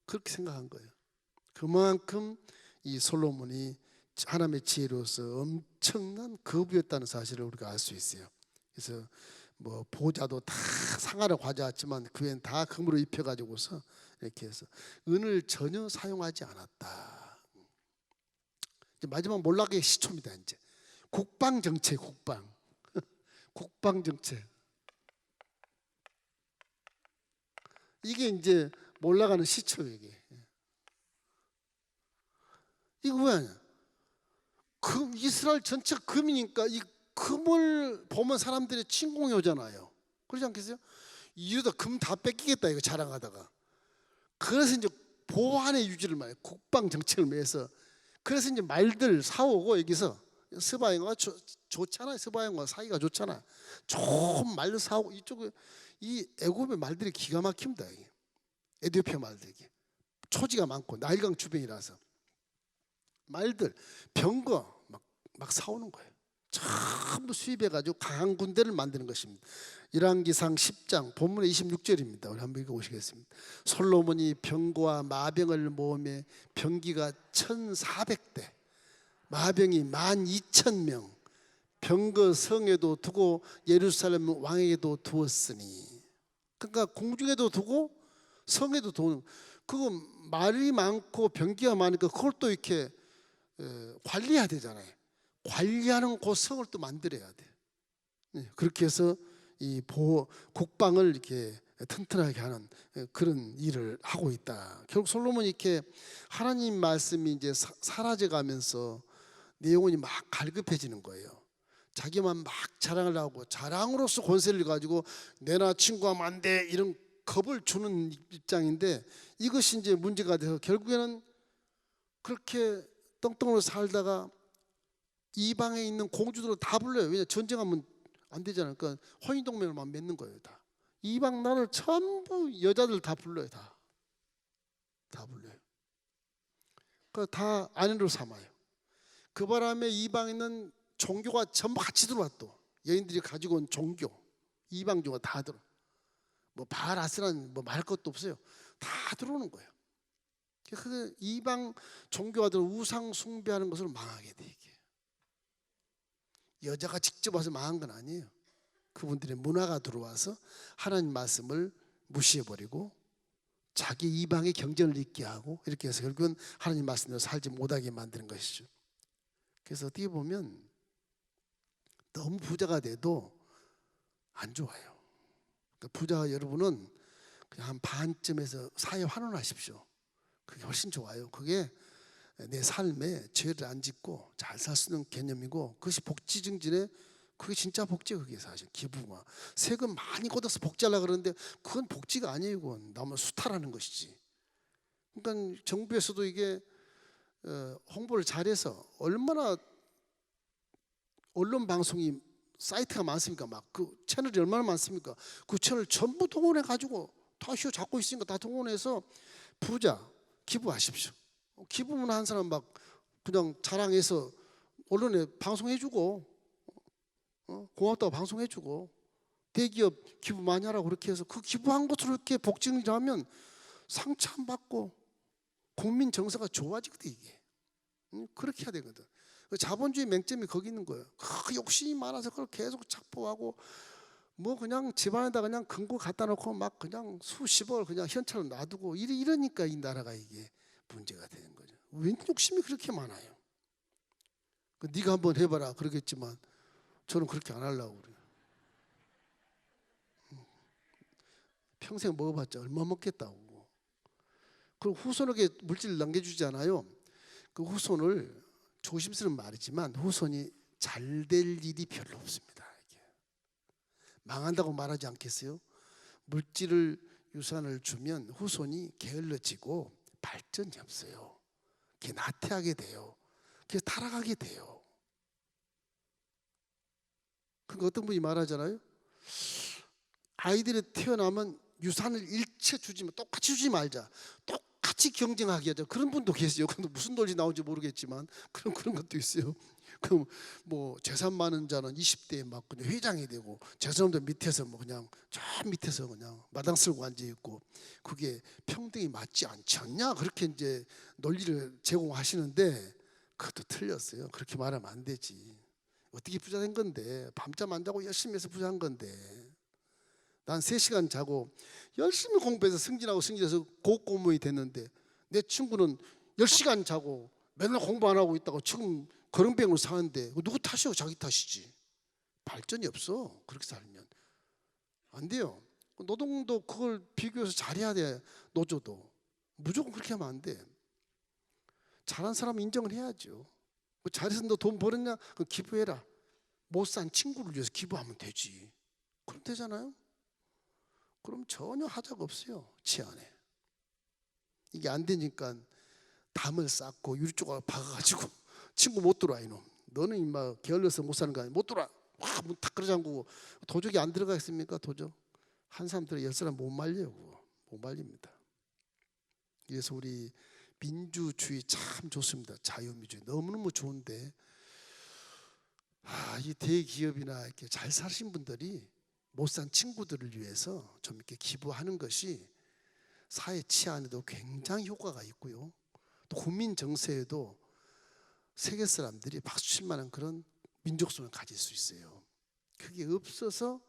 그렇게 생각한 거예요. 그만큼 이 솔로몬이 하나님의 지혜로서 엄청난 거부였다는 사실을 우리가 알 수 있어요. 그래서 뭐 보좌도 다 상하를 가져왔지만 그 외엔 다 금으로 입혀가지고서 이렇게 해서 은을 전혀 사용하지 않았다. 이제 마지막 몰락의 시초입니다. 이제 국방 정책, 국방 정책. 이게 이제 몰락하는 시초예요. 이거 왜? 이스라엘 전체 금이니까 이 금을 보면 사람들이 침공해 오잖아요. 그러지 않겠어요? 이유다 금 다 뺏기겠다 이거 자랑하다가. 그래서 이제 보안의 유지를 말해 국방 정책을 위해서. 그래서 이제 말들 사오고 여기서 스바양과 좋잖아요. 스바양과 사이가 좋잖아. 좋은 말들 사오고 이쪽에 이 애굽의 말들이 기가 막힙니다. 에티오피아 말들이 초지가 많고 나일강 주변이라서. 말들 병거 막 사오는 거예요. 전부 수입해가지고 강한 군대를 만드는 것입니다. 열왕기상 10장 본문의 26절입니다. 우리 한번 읽어보시겠습니다. 솔로몬이 병거와 마병을 모으며 병기가 1,400대 마병이 12,000명 병거 성에도 두고 예루살렘 왕에게도 두었으니. 그러니까 궁중에도 두고 성에도 두는. 그거 말이 많고 병기가 많으니까 그걸 또 이렇게 관리해야 되잖아요. 관리하는 그 성을 또 만들어야 돼. 그렇게 해서 이 국방을 이렇게 튼튼하게 하는 그런 일을 하고 있다. 결국 솔로몬이 이렇게 하나님 말씀이 이제 사라져가면서 내용이 막 갈급해지는 거예요. 자기만 막 자랑을 하고 자랑으로서 권세를 가지고 내나 친구하면 안 돼 이런 겁을 주는 입장인데 이것이 이제 문제가 돼서 결국에는 그렇게 떵떵으로 살다가 이방에 있는 공주들을 다 불러요. 왜냐 전쟁하면 안 되잖아요. 그러니까 혼인동맹을만 맺는 거예요. 다 이방 나라를 전부 여자들 다 불러요. 다 불러요. 그러니까 다 아내로 삼아요. 그 바람에 이방에 있는 종교가 전부 같이 들어와. 또 여인들이 가지고 온 종교 이방교가 다 들어. 뭐 바알 아스란 뭐 말 것도 없어요. 다 들어오는 거예요. 그 이방 종교화들 우상 숭배하는 것을 망하게 돼. 이게 여자가 직접 와서 망한 건 아니에요. 그분들의 문화가 들어와서 하나님 말씀을 무시해버리고 자기 이방의 경전을 잊게 하고 이렇게 해서 결국은 하나님 말씀대로 살지 못하게 만드는 것이죠. 그래서 어떻게 보면 너무 부자가 돼도 안 좋아요. 그러니까 부자 여러분은 그냥 한 반쯤에서 사회 환원하십시오. 그게 훨씬 좋아요. 그게 내 삶에 죄를 안 짓고 잘 살 수 있는 개념이고 그것이 복지 증진에 그게 진짜 복지예요. 그게 사실 기부가 세금 많이 걷어서 복지하려고 그러는데 그건 복지가 아니에요. 그건 나무 수탈하는 것이지. 그러니까 정부에서도 이게 홍보를 잘해서 얼마나 언론 방송이 사이트가 많습니까? 막 그 채널이 얼마나 많습니까? 그 채널 전부 동원해 가지고 다시오 잡고 있으니까 다 동원해서 부자 기부하십시오. 기부문 한 사람 막 그냥 자랑해서 언론에 방송해주고 고맙다고 방송해주고 대기업 기부 많이 하라고 그렇게 해서 그 기부한 것으로 이렇게 복지를 하면 상처 안 받고 국민 정서가 좋아지거든 이게. 그렇게 해야 되거든. 자본주의 맹점이 거기 있는 거예요. 그 욕심이 많아서 그걸 계속 착보하고 뭐 그냥 집안에다 그냥 금고 갖다 놓고 막 그냥 수십억을 그냥 현찰로 놔두고 이러니까 이 나라가 이게 문제가 되는 거죠. 왜 욕심이 그렇게 많아요? 네가 한번 해봐라 그러겠지만 저는 그렇게 안 하려고 그래요. 평생 먹어봤자 얼마 먹겠다고. 그리고 후손에게 물질을 남겨주잖아요. 그 후손을 조심스러운 말이지만 후손이 잘 될 일이 별로 없습니다. 이게. 망한다고 말하지 않겠어요? 물질을 유산을 주면 후손이 게을러지고 발전이 없어요. 그게 나태하게 돼요. 그래서 타락하게 돼요. 그러니까 어떤 분이 말하잖아요. 아이들이 태어나면 유산을 일체 주지 마, 똑같이 주지 말자. 똑같이 경쟁하게 하자. 그런 분도 계세요. 근데 무슨 논리 나오는지 모르겠지만 그런 것도 있어요. 그럼 뭐 재산 많은 자는 20대에 막 그냥 회장이 되고 재산 없는 밑에서 뭐 그냥 저 밑에서 그냥 마당 쓸고 앉아 있고 그게 평등이 맞지 않지 않냐 그렇게 이제 논리를 제공하시는데 그것도 틀렸어요. 그렇게 말하면 안 되지. 어떻게 부자 된 건데 밤잠 안 자고 열심히 해서 부자한 건데 난 3시간 자고 열심히 공부해서 승진해서 고공무원이 됐는데 내 친구는 10시간 자고 맨날 공부 안 하고 있다고 지금 거렁뱅으로 사는데 누구 탓이요? 자기 탓이지. 발전이 없어. 그렇게 살면 안 돼요. 노동도 그걸 비교해서 잘해야 돼. 노조도 무조건 그렇게 하면 안 돼. 잘한 사람은 인정을 해야죠. 잘해서 너 돈 벌었냐? 그럼 기부해라. 못 산 친구를 위해서 기부하면 되지. 그럼 되잖아요. 그럼 전혀 하자가 없어요. 치안에. 이게 안 되니까 담을 쌓고 유리 조각을 박아가지고 친구 못 들어와 이놈. 너는 임마 게을러서 못 사는 거 아니야. 못 들어와. 와, 문 탁 끌어잠그고 도적이 안 들어가겠습니까? 도적. 한 사람 들어 10사람 못 말려요. 못 말립니다. 그래서 우리 민주주의 참 좋습니다. 자유민주주의 너무너무 좋은데 이 대기업이나 이렇게 잘 사신 분들이 못 산 친구들을 위해서 좀 이렇게 기부하는 것이 사회 치안에도 굉장히 효과가 있고요. 또 국민 정서에도 세계 사람들이 박수칠 만한 그런 민족성을 가질 수 있어요. 그게 없어서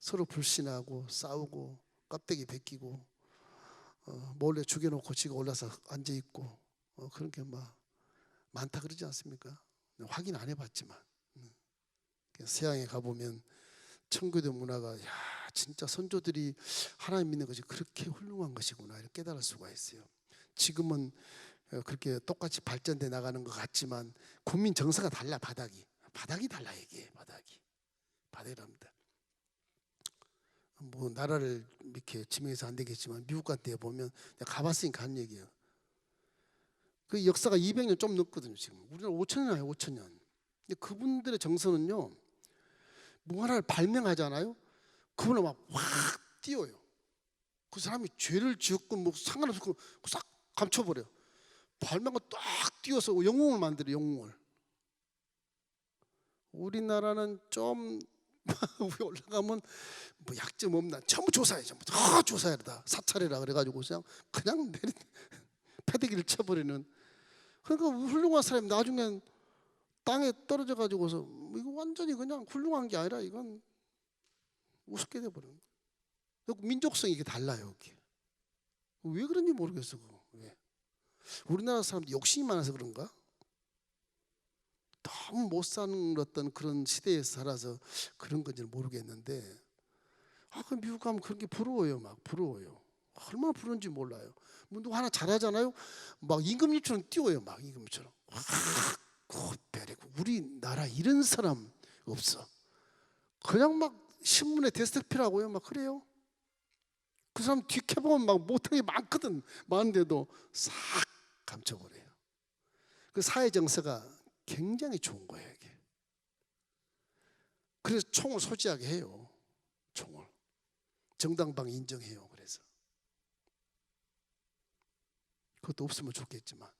서로 불신하고 싸우고 껍데기 벗기고 몰래 죽여놓고 지가 올라서 앉아있고 그런 게 막 많다 그러지 않습니까? 확인 안 해봤지만 서양에 가보면 청교도 문화가 야 진짜 선조들이 하나님 믿는 것이 그렇게 훌륭한 것이구나 이렇게 깨달을 수가 있어요. 지금은 그렇게 똑같이 발전돼 나가는 것 같지만 국민 정서가 달라. 바닥이 달라. 이게 바닥이랍니다. 뭐 나라를 이렇게 지명해서 안 되겠지만 미국 같은 데 보면 내가 가봤으니까 한 얘기예요. 그 역사가 200년 좀 넘거든요. 지금 우리는 5,000년 아니에요. 5,000년. 근데 그분들의 정서는요. 뭐 하나를 발명하잖아요. 그분은 막 확 띄워요. 그 사람이 죄를 지었고 뭐 상관없고 싹 감춰버려. 발명을 딱 띄워서 영웅을 만들어. 영웅을. 우리나라는 좀 위에 올라가면 뭐 약점 없나 전부 조사해. 전부 다 조사해라. 사찰해라 그래가지고 그냥 내리 패대기를 쳐버리는. 그러니까 훌륭한 사람이 나중엔 땅에 떨어져 가지고서 이거 완전히 그냥 훌륭한 게 아니라 이건 우습게 돼버리는 거예요. 민족성이 이게 달라요. 이게. 왜 그런지 모르겠어. 그거. 왜? 우리나라 사람들 욕심이 많아서 그런가? 너무 못 사는 어떤 그런 시대에 살아서 그런 건지는 모르겠는데 그 미국 가면 그런 게 부러워요. 막 부러워요. 얼마나 부러운지 몰라요. 뭐 누구 하나 잘하잖아요. 막 임금님처럼 띄워요. 막 임금님처럼. 우리나라 이런 사람 없어. 그냥 막 신문에 데스크피라고요. 막 그래요. 그 사람 뒤켜보면 막 못한 게 많거든. 많은데도 싹 감춰버려요. 그 사회 정서가 굉장히 좋은 거예요. 이게. 그래서 총을 소지하게 해요. 총을 정당방 인정해요. 그래서 그것도 없으면 좋겠지만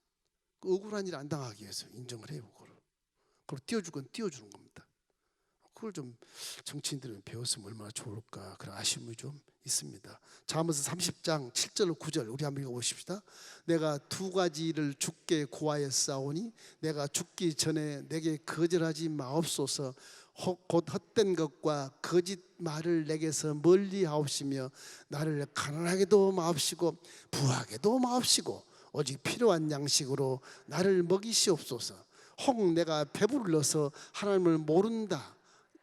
그 억울한 일 안 당하기 위해서 인정을 해요. 그걸 띄워줄 건 띄워주는 겁니다. 그걸 좀 정치인들은 배웠으면 얼마나 좋을까 그런 아쉬움이 좀 있습니다. 잠언서 30장 7절 9절 우리 한번 읽어보십시다. 내가 두 가지를 주께 고하였사오니 내가 죽기 전에 내게 거절하지 마옵소서. 곧 헛된 것과 거짓말을 내게서 멀리 하옵시며 나를 가난하게도 마옵시고 부하게도 마옵시고 오직 필요한 양식으로 나를 먹이시옵소서. 혹 내가 배불러서 하나님을 모른다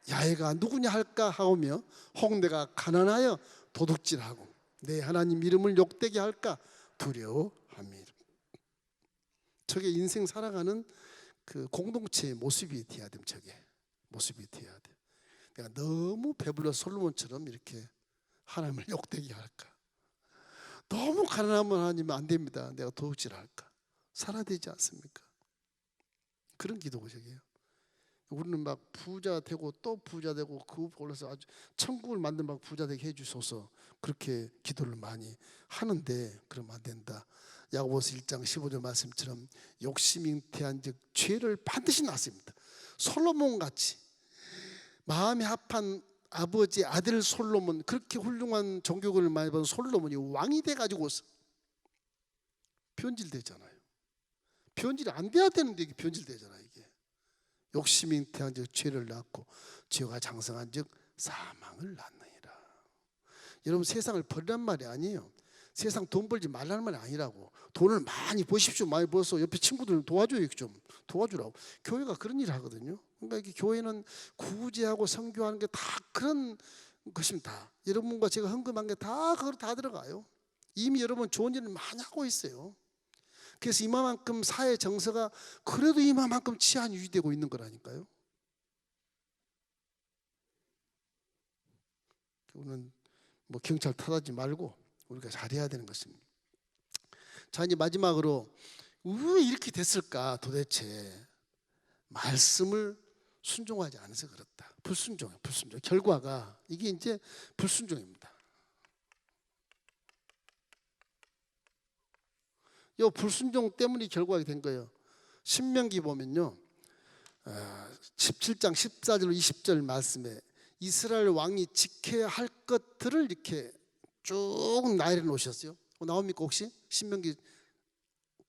야훼가 누구냐 할까 하오며 혹 내가 가난하여 도둑질하고 내 하나님 이름을 욕되게 할까 두려워함이라. 저게 인생 살아가는 그 공동체의 모습이 돼야 됨. 저게 모습이 돼야 돼. 내가 너무 배불러 솔로몬처럼 이렇게 하나님을 욕되게 할까? 너무 가난하면 하나님 안 됩니다. 내가 도둑질할까? 살아야 되지 않습니까? 그런 기도가 저게요. 우리는 막 부자 되고 또 부자 되고 그 올라서 아주 천국을 만든 막 부자 되게 해주소서 그렇게 기도를 많이 하는데 그러면 안 된다. 야고보서 1장 15절 말씀처럼 욕심 잉태한 즉 죄를 반드시 낳습니다. 솔로몬같이 마음에 합한 아버지 아들 솔로몬 그렇게 훌륭한 종교를 많이 받은 솔로몬이 왕이 돼가지고서 변질되잖아요. 변질이 안 돼야 되는데 이게 변질되잖아요. 이게 욕심이 잉태한 즉 죄를 낳고 죄가 장성한 즉 사망을 낳느니라. 여러분 세상을 버리란 말이 아니에요. 세상 돈 벌지 말라는 말이 아니라고. 돈을 많이 버십시오. 많이 벌어서 옆에 친구들 도와줘요. 좀 도와주라고. 교회가 그런 일을 하거든요. 그러니까 이게 교회는 구제하고 선교하는 게 다 그런 것입니다. 여러분과 제가 헌금한 게 다 그걸 다 들어가요. 이미 여러분 좋은 일을 많이 하고 있어요. 그래서 이만큼 사회 정서가 그래도 이만큼 치안 유지되고 있는 거라니까요. 우리는 뭐 경찰 탓하지 말고 우리가 잘해야 되는 것입니다. 자 이제 마지막으로 왜 이렇게 됐을까? 도대체 말씀을 순종하지 않아서 그렇다. 불순종이에요. 불순종. 결과가 이게 이제 불순종입니다. 이 불순종 때문에 결과가 된 거예요. 신명기 보면요 17장 14절 20절 말씀에 이스라엘 왕이 지켜야 할 것들을 이렇게 쭉 나열해 놓으셨어요. 나옵니까 혹시? 신명기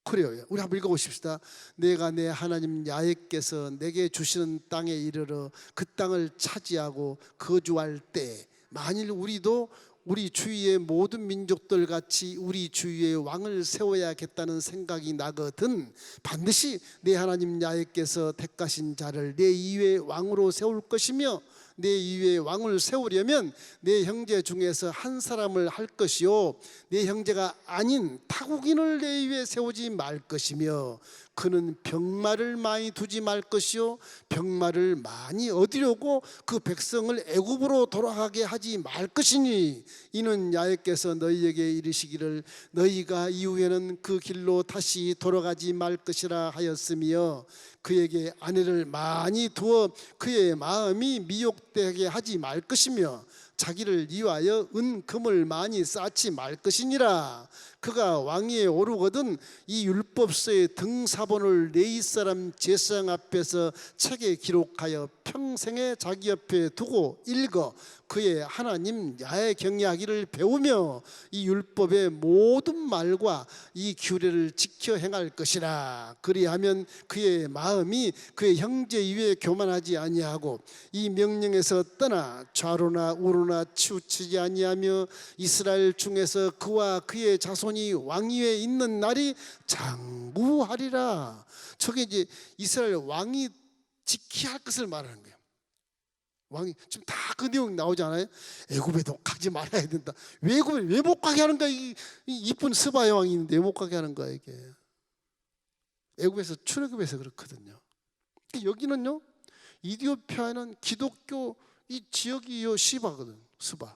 그래요. 우리 한번 읽어보십시다. 내가 내 하나님 야훼께서 내게 주시는 땅에 이르러 그 땅을 차지하고 거주할 때 만일 우리도 우리 주위의 모든 민족들 같이 우리 주위에 왕을 세워야겠다는 생각이 나거든 반드시 내 하나님 야훼께서 택하신 자를 내 이외에 왕으로 세울 것이며 내 이외에 왕을 세우려면 내 형제 중에서 한 사람을 할 것이요 내 형제가 아닌 타국인을 내 위에 세우지 말 것이며 그는 병마를 많이 두지 말 것이요 병마를 많이 얻으려고 그 백성을 애굽으로 돌아가게 하지 말 것이니 이는 야훼께서 너희에게 이르시기를 너희가 이후에는 그 길로 다시 돌아가지 말 것이라 하였으며 그에게 아내를 많이 두어 그의 마음이 미혹되게 하지 말 것이며 자기를 위하여 은금을 많이 쌓지 말 것이니라. 그가 왕위에 오르거든 이 율법서의 등사본을 레위 사람 제사장 앞에서 책에 기록하여 평생에 자기 옆에 두고 읽어 그의 하나님 야훼 경외하기를 배우며 이 율법의 모든 말과 이 규례를 지켜 행할 것이라. 그리하면 그의 마음이 그의 형제 위에 교만하지 아니하고 이 명령에서 떠나 좌로나 우로나 치우치지 아니하며 이스라엘 중에서 그와 그의 자손이 왕위에 있는 날이 장구하리라. 저게 이제 이스라엘 왕이 지켜야 할 것을 말하는 거예요. 왕이 지금 다 그 내용 나오잖아요. 애굽에도 가지 말아야 된다. 왜 못 가게 하는 거야? 이 이쁜 스바 여왕이 있는데 왜 못 가게 하는 거야 이게? 애굽에서 출애굽해서 그렇거든요. 여기는요 이디오피아는 기독교 이 지역이요 시바거든. 스바.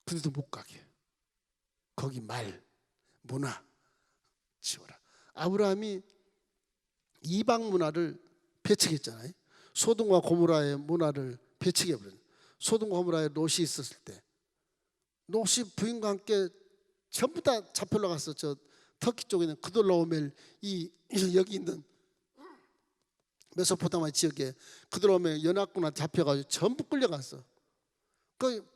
근데도 못 가게. 거기 말, 문화 지워라. 아브라함이 이방 문화를 배척했잖아요. 소돔과 고모라의 문화를 배척해 버린. 소돔과 고모라에 롯이 있었을 때 롯이 부인과 함께 전부 다 잡혀 올라가서 저 터키 쪽에 있는 그돌라오멜 이 여기 있는 메소포타미아 지역에 그돌라오멜 연합군한테 잡혀가지고 전부 끌려갔어. 그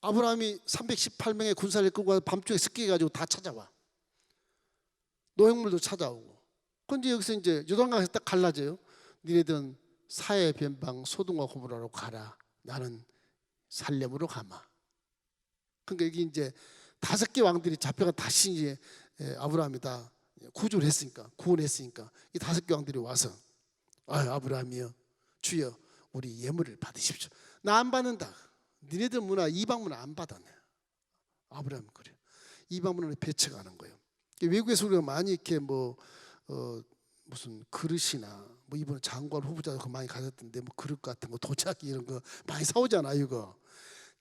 아브라함이 318명의 군사를 끌고 밤중에 습격해가지고 다 찾아와. 노획물도 찾아오고. 근데 여기서 이제 요단강에서 딱 갈라져요. 니네들은 사해 변방 소돔과 고모라로 가라. 나는 살렘으로 가마. 그러니까 여기 이제 5개 왕들이 잡혀가 다시 이제 아브라함이 다 구조를 했으니까, 구원했으니까 이 5개 왕들이 와서 아브라함이여, 주여, 우리 예물을 받으십시오. 나 안 받는다. 니네들 문화, 이방 문화 안 받았네. 아브라함은 그래. 이방 문화를 배척하는 거예요. 외국에서 우리가 많이 이렇게 무슨 그릇이나 이번에 장관 후보자도 그 많이 가졌던데 그릇 같은 거 도자기 이런 거 많이 사오잖아요. 이거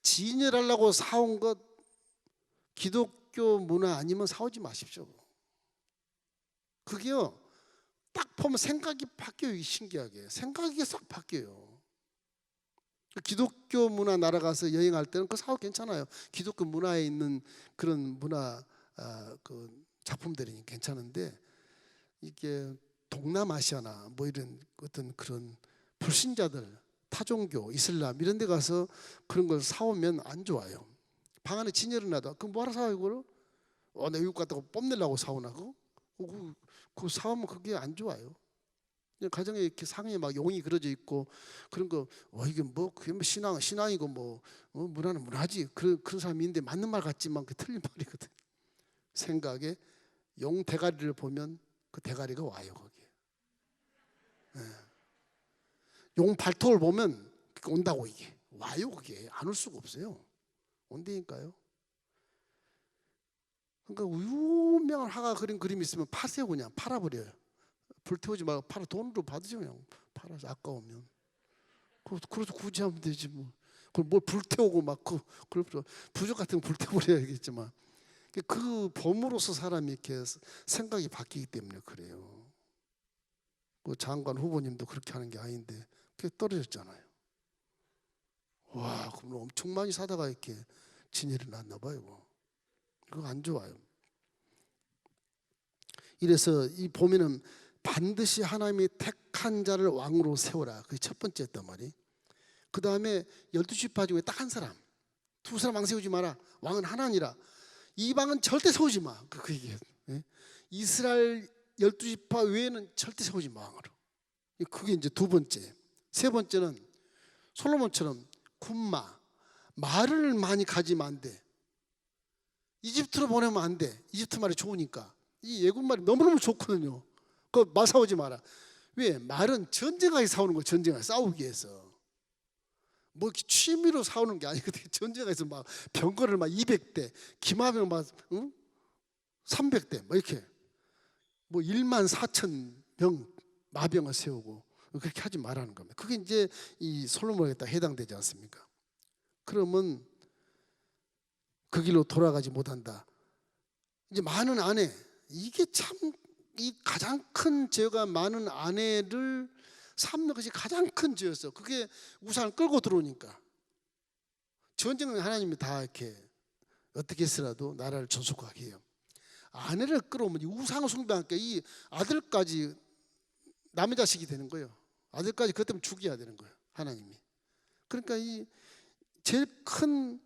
진열하려고 사온 것 기독교 문화 아니면 사오지 마십시오. 그게요 딱 보면 생각이 바뀌어요. 신기하게 생각이 싹 바뀌어요. 기독교 문화 나라 가서 여행할 때는 그거 사도 괜찮아요. 기독교 문화에 있는 그런 문화 그 작품들이 괜찮은데 이게 동남아시아나 이런 어떤 그런 불신자들, 타종교, 이슬람 이런 데 가서 그런 걸 사오면 안 좋아요. 방 안에 진열을 놔둬. 그럼 뭐하러 사요 이거를? 나 외국 갔다고 뽐내려고 사오나 그거 사오면 그게 안 좋아요. 가정에 이렇게 상에 막 용이 그려져 있고 그런 거 이게 그게 신앙이고 문화는 문화지 그런 사람이 있는데 맞는 말 같지만 그 틀린 말이거든. 생각에 용 대가리를 보면 그 대가리가 와요 거기에. 용 발톱을 보면 온다고 이게 와요. 그게 안 올 수가 없어요. 온다니까요. 그러니까 유명한 화가 그린 그림이 있으면 파세요. 그냥 팔아버려요. 불태우지 말고 팔아. 돈으로 받으죠. 그냥 팔아서 아까우면. 그래서 굳이 하면 되지 뭐. 그걸 뭘 불태우고 그렇죠. 부족 같은 거 불태워버려야겠지만 그 범으로서 사람이 이렇게 생각이 바뀌기 때문에 그래요. 그 장관 후보님도 그렇게 하는 게 아닌데 그게 떨어졌잖아요. 와, 그럼 엄청 많이 사다가 이렇게 진열이 났나 봐요. 그거 안 좋아요. 이래서 이 보면은 반드시 하나님이 택한 자를 왕으로 세워라. 그게 첫 번째였단 말이. 그 다음에 12지파 중에 딱 한 사람, 2사람 왕 세우지 마라. 왕은 하나니라. 이방은 절대 세우지 마. 그 얘기예요. 이스라엘 12지파 외에는 절대 세우지 마 왕으로. 그게 이제 두 번째. 세 번째는 솔로몬처럼 군마, 말을 많이 가지면 안 돼. 이집트로 보내면 안 돼. 이집트 말이 좋으니까. 이 예군 말이 너무너무 좋거든요. 그거 말 사오지 마라. 왜? 말은 전쟁하게 사오는 거예요. 전쟁하게 싸우기 위해서. 이렇게 취미로 사오는 게 아니거든요. 전쟁에서 병거를 200대, 기마병 300대, 이렇게 1만 4천 명 마병을 세우고 그렇게 하지 말라는 겁니다. 그게 이제 이 솔로몬에게 딱 해당되지 않습니까? 그러면 그 길로 돌아가지 못한다. 이제 많은 아내, 이게 참 이 가장 큰 죄가 많은 아내를 삼는 것이 가장 큰 죄였어. 그게 우상을 끌고 들어오니까. 전쟁은 하나님이 다 이렇게 어떻게 해서라도 나라를 전속하게 해요. 아내를 끌어오면 이 우상을 숭배하니까 이 아들까지 남의 자식이 되는 거예요. 아들까지 그것 때문에 죽여야 되는 거예요. 하나님이. 그러니까 이 제일 큰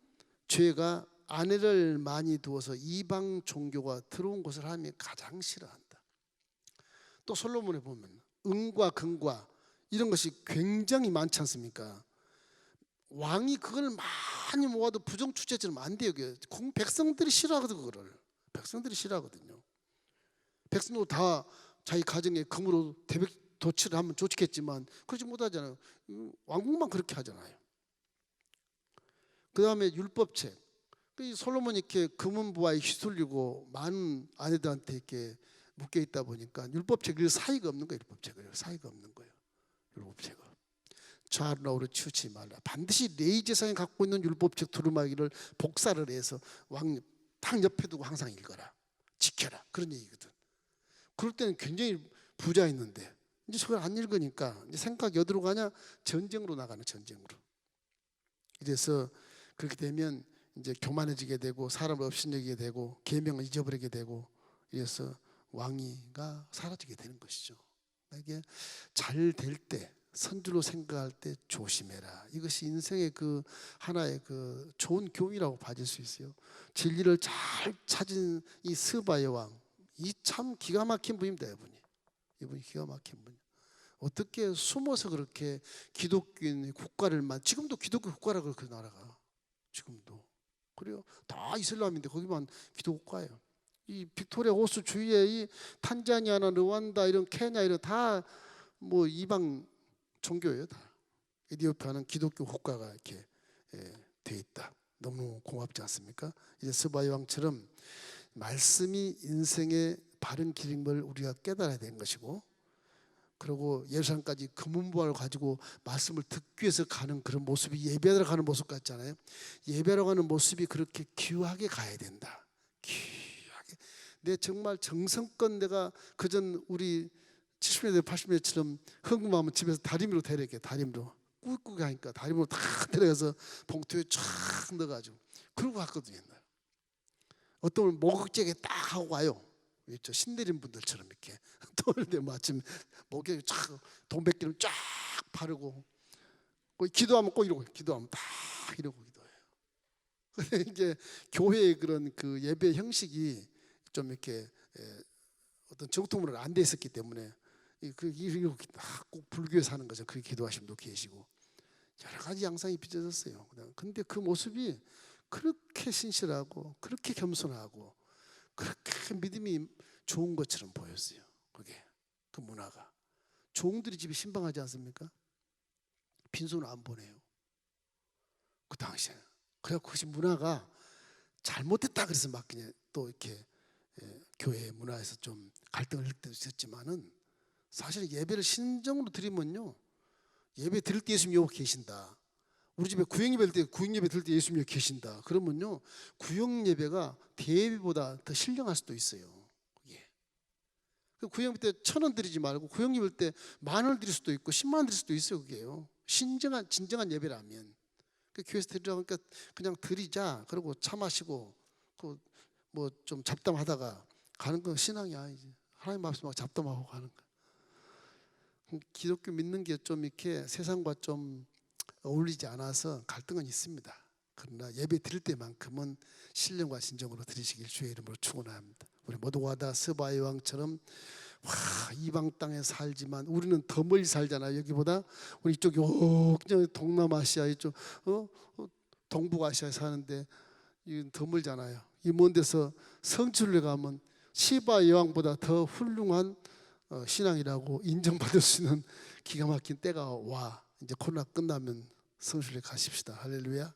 죄가 아내를 많이 두어서 이방 종교가 들어온 것을 하나님이 가장 싫어한다. 또 솔로몬에 보면 은과 금과 이런 것이 굉장히 많지 않습니까? 왕이 그걸 많이 모아도 부정추체처럼 안 돼요. 백성들이 싫어하거든. 그거를 백성들이 싫어하거든요. 백성도 다 자기 가정에 금으로 도치를 하면 좋겠지만 그러지 못하잖아요. 왕국만 그렇게 하잖아요. 그 다음에 율법책. 솔로몬이 이렇게 금은부화에 휘둘리고 많은 아내들한테 이렇게 묶여 있다 보니까 율법책을 사이가 없는 거예요. 율법책을 사이가 없는 거예요. 율법책을 좌우로 우로 치우치지 말라. 반드시 레위 제사장이 갖고 있는 율법책 두루마기를 복사를 해서 왕 딱 옆에 두고 항상 읽어라. 지켜라. 그런 얘기거든. 그럴 때는 굉장히 부자였는데 이제 저걸 안 읽으니까 이제 생각이 어디로 가냐? 전쟁으로 나가는, 전쟁으로. 이래서 그렇게 되면 이제 교만해지게 되고 사람을 업신여기게 되고 계명을 잊어버리게 되고, 이래서 왕위가 사라지게 되는 것이죠. 이게 잘 될 때, 선줄로 생각할 때 조심해라. 이것이 인생의 그 하나의 그 좋은 교훈이라고 봐줄 수 있어요. 진리를 잘 찾은 이 스바의 왕, 이 참 기가 막힌 분입니다. 이분이 기가 막힌 분. 어떻게 숨어서 그렇게 기독교인 국가를 지금도 기독교 국가라고 그 나라가 지금도 그래요. 다 이슬람인데 거기만 기독 국가예요. 이 빅토리아 호수 주위에 이 탄자니아나 르완다 이런 케냐 이런 다 뭐 이방 종교예요. 다 에티오피아는 기독교 국가가 이렇게 돼 있다. 너무 고맙지 않습니까? 이제 스바이 왕처럼 말씀이 인생의 바른 길임을 우리가 깨달아야 되는 것이고, 그리고 예루살렘까지 금은보화를 가지고 말씀을 듣기 위해서 가는 그런 모습이 예배하러 가는 모습 같잖아요. 예배하러 가는 모습이 그렇게 귀하게 가야 된다. 귀하게. 내 정말 정성껏 내가 그전 우리 70년대 80년대처럼 흥분하면 집에서 다리미로 데려게, 다리미로 꾹꾹 하니까 다리미로 다 데려가서 봉투에 쫙 넣어가지고 그러고 갔거든요. 옛날. 어떤 분은 목욕제게 딱 하고 가요. 저 신내린 분들처럼 이렇게 떠올때 마침 목에 쫙 동백기름 쫙 바르고, 기도하면 꼭 이러고, 기도하면 딱 이러고 기도해요. 이게 교회의 그런 그 예배 형식이 좀 이렇게 어떤 정통으로 안 돼 있었기 때문에 꼭 불교에서 하는 거죠. 그렇게 기도하시는 분도 계시고 여러 가지 양상이 빚어졌어요. 근데 그 모습이 그렇게 신실하고 그렇게 겸손하고 그렇게 믿음이 좋은 것처럼 보였어요. 그게 그 문화가. 종들이 집에 신방하지 않습니까? 빈손을 안 보내요. 그 당시에. 그래갖고 그 문화가 잘못됐다 그래서 막 그냥 또 이렇게 교회 문화에서 좀 갈등을 할 때도 있었지만은, 사실 예배를 신정으로 드리면요, 예배 드릴 때 예수님 여기 계신다. 우리 집에 구역예배 드릴 때 예수님 여기 계신다. 그러면요, 구역예배가 대예배보다 더 신령할 수도 있어요. 구역예배 때 1,000원 드리지 말고 구역예배 때 10,000원 드릴 수도 있고 10만 원 드릴 수도 있어요. 그게요. 진정한 예배라면. 교회에서 드리라고 하니까 그냥 드리자. 그러고 차 마시고 뭐 좀 잡담하다가 가는 건 신앙이 아니지. 하나님 말씀하고 잡담하고 가는 거야. 기독교 믿는 게 좀 이렇게 세상과 좀 어울리지 않아서 갈등은 있습니다. 그러나 예배 드릴 때만큼은 신령과 진정으로 드리시길 주의 이름으로 축원합니다. 우리 모두가 다 스바의 왕처럼 이방 땅에 살지만 우리는 더 멀리 살잖아요. 여기보다 우리 이쪽이 그냥 동남아시아 이쪽 동북아시아에 사는데 이건 더 멀잖아요. 이 먼 데서 성지순례 가면 시바 여왕보다 더 훌륭한 신앙이라고 인정받을 수 있는 기가 막힌 때가 와. 이제 코로나 끝나면 성지순례 가십시다. 할렐루야.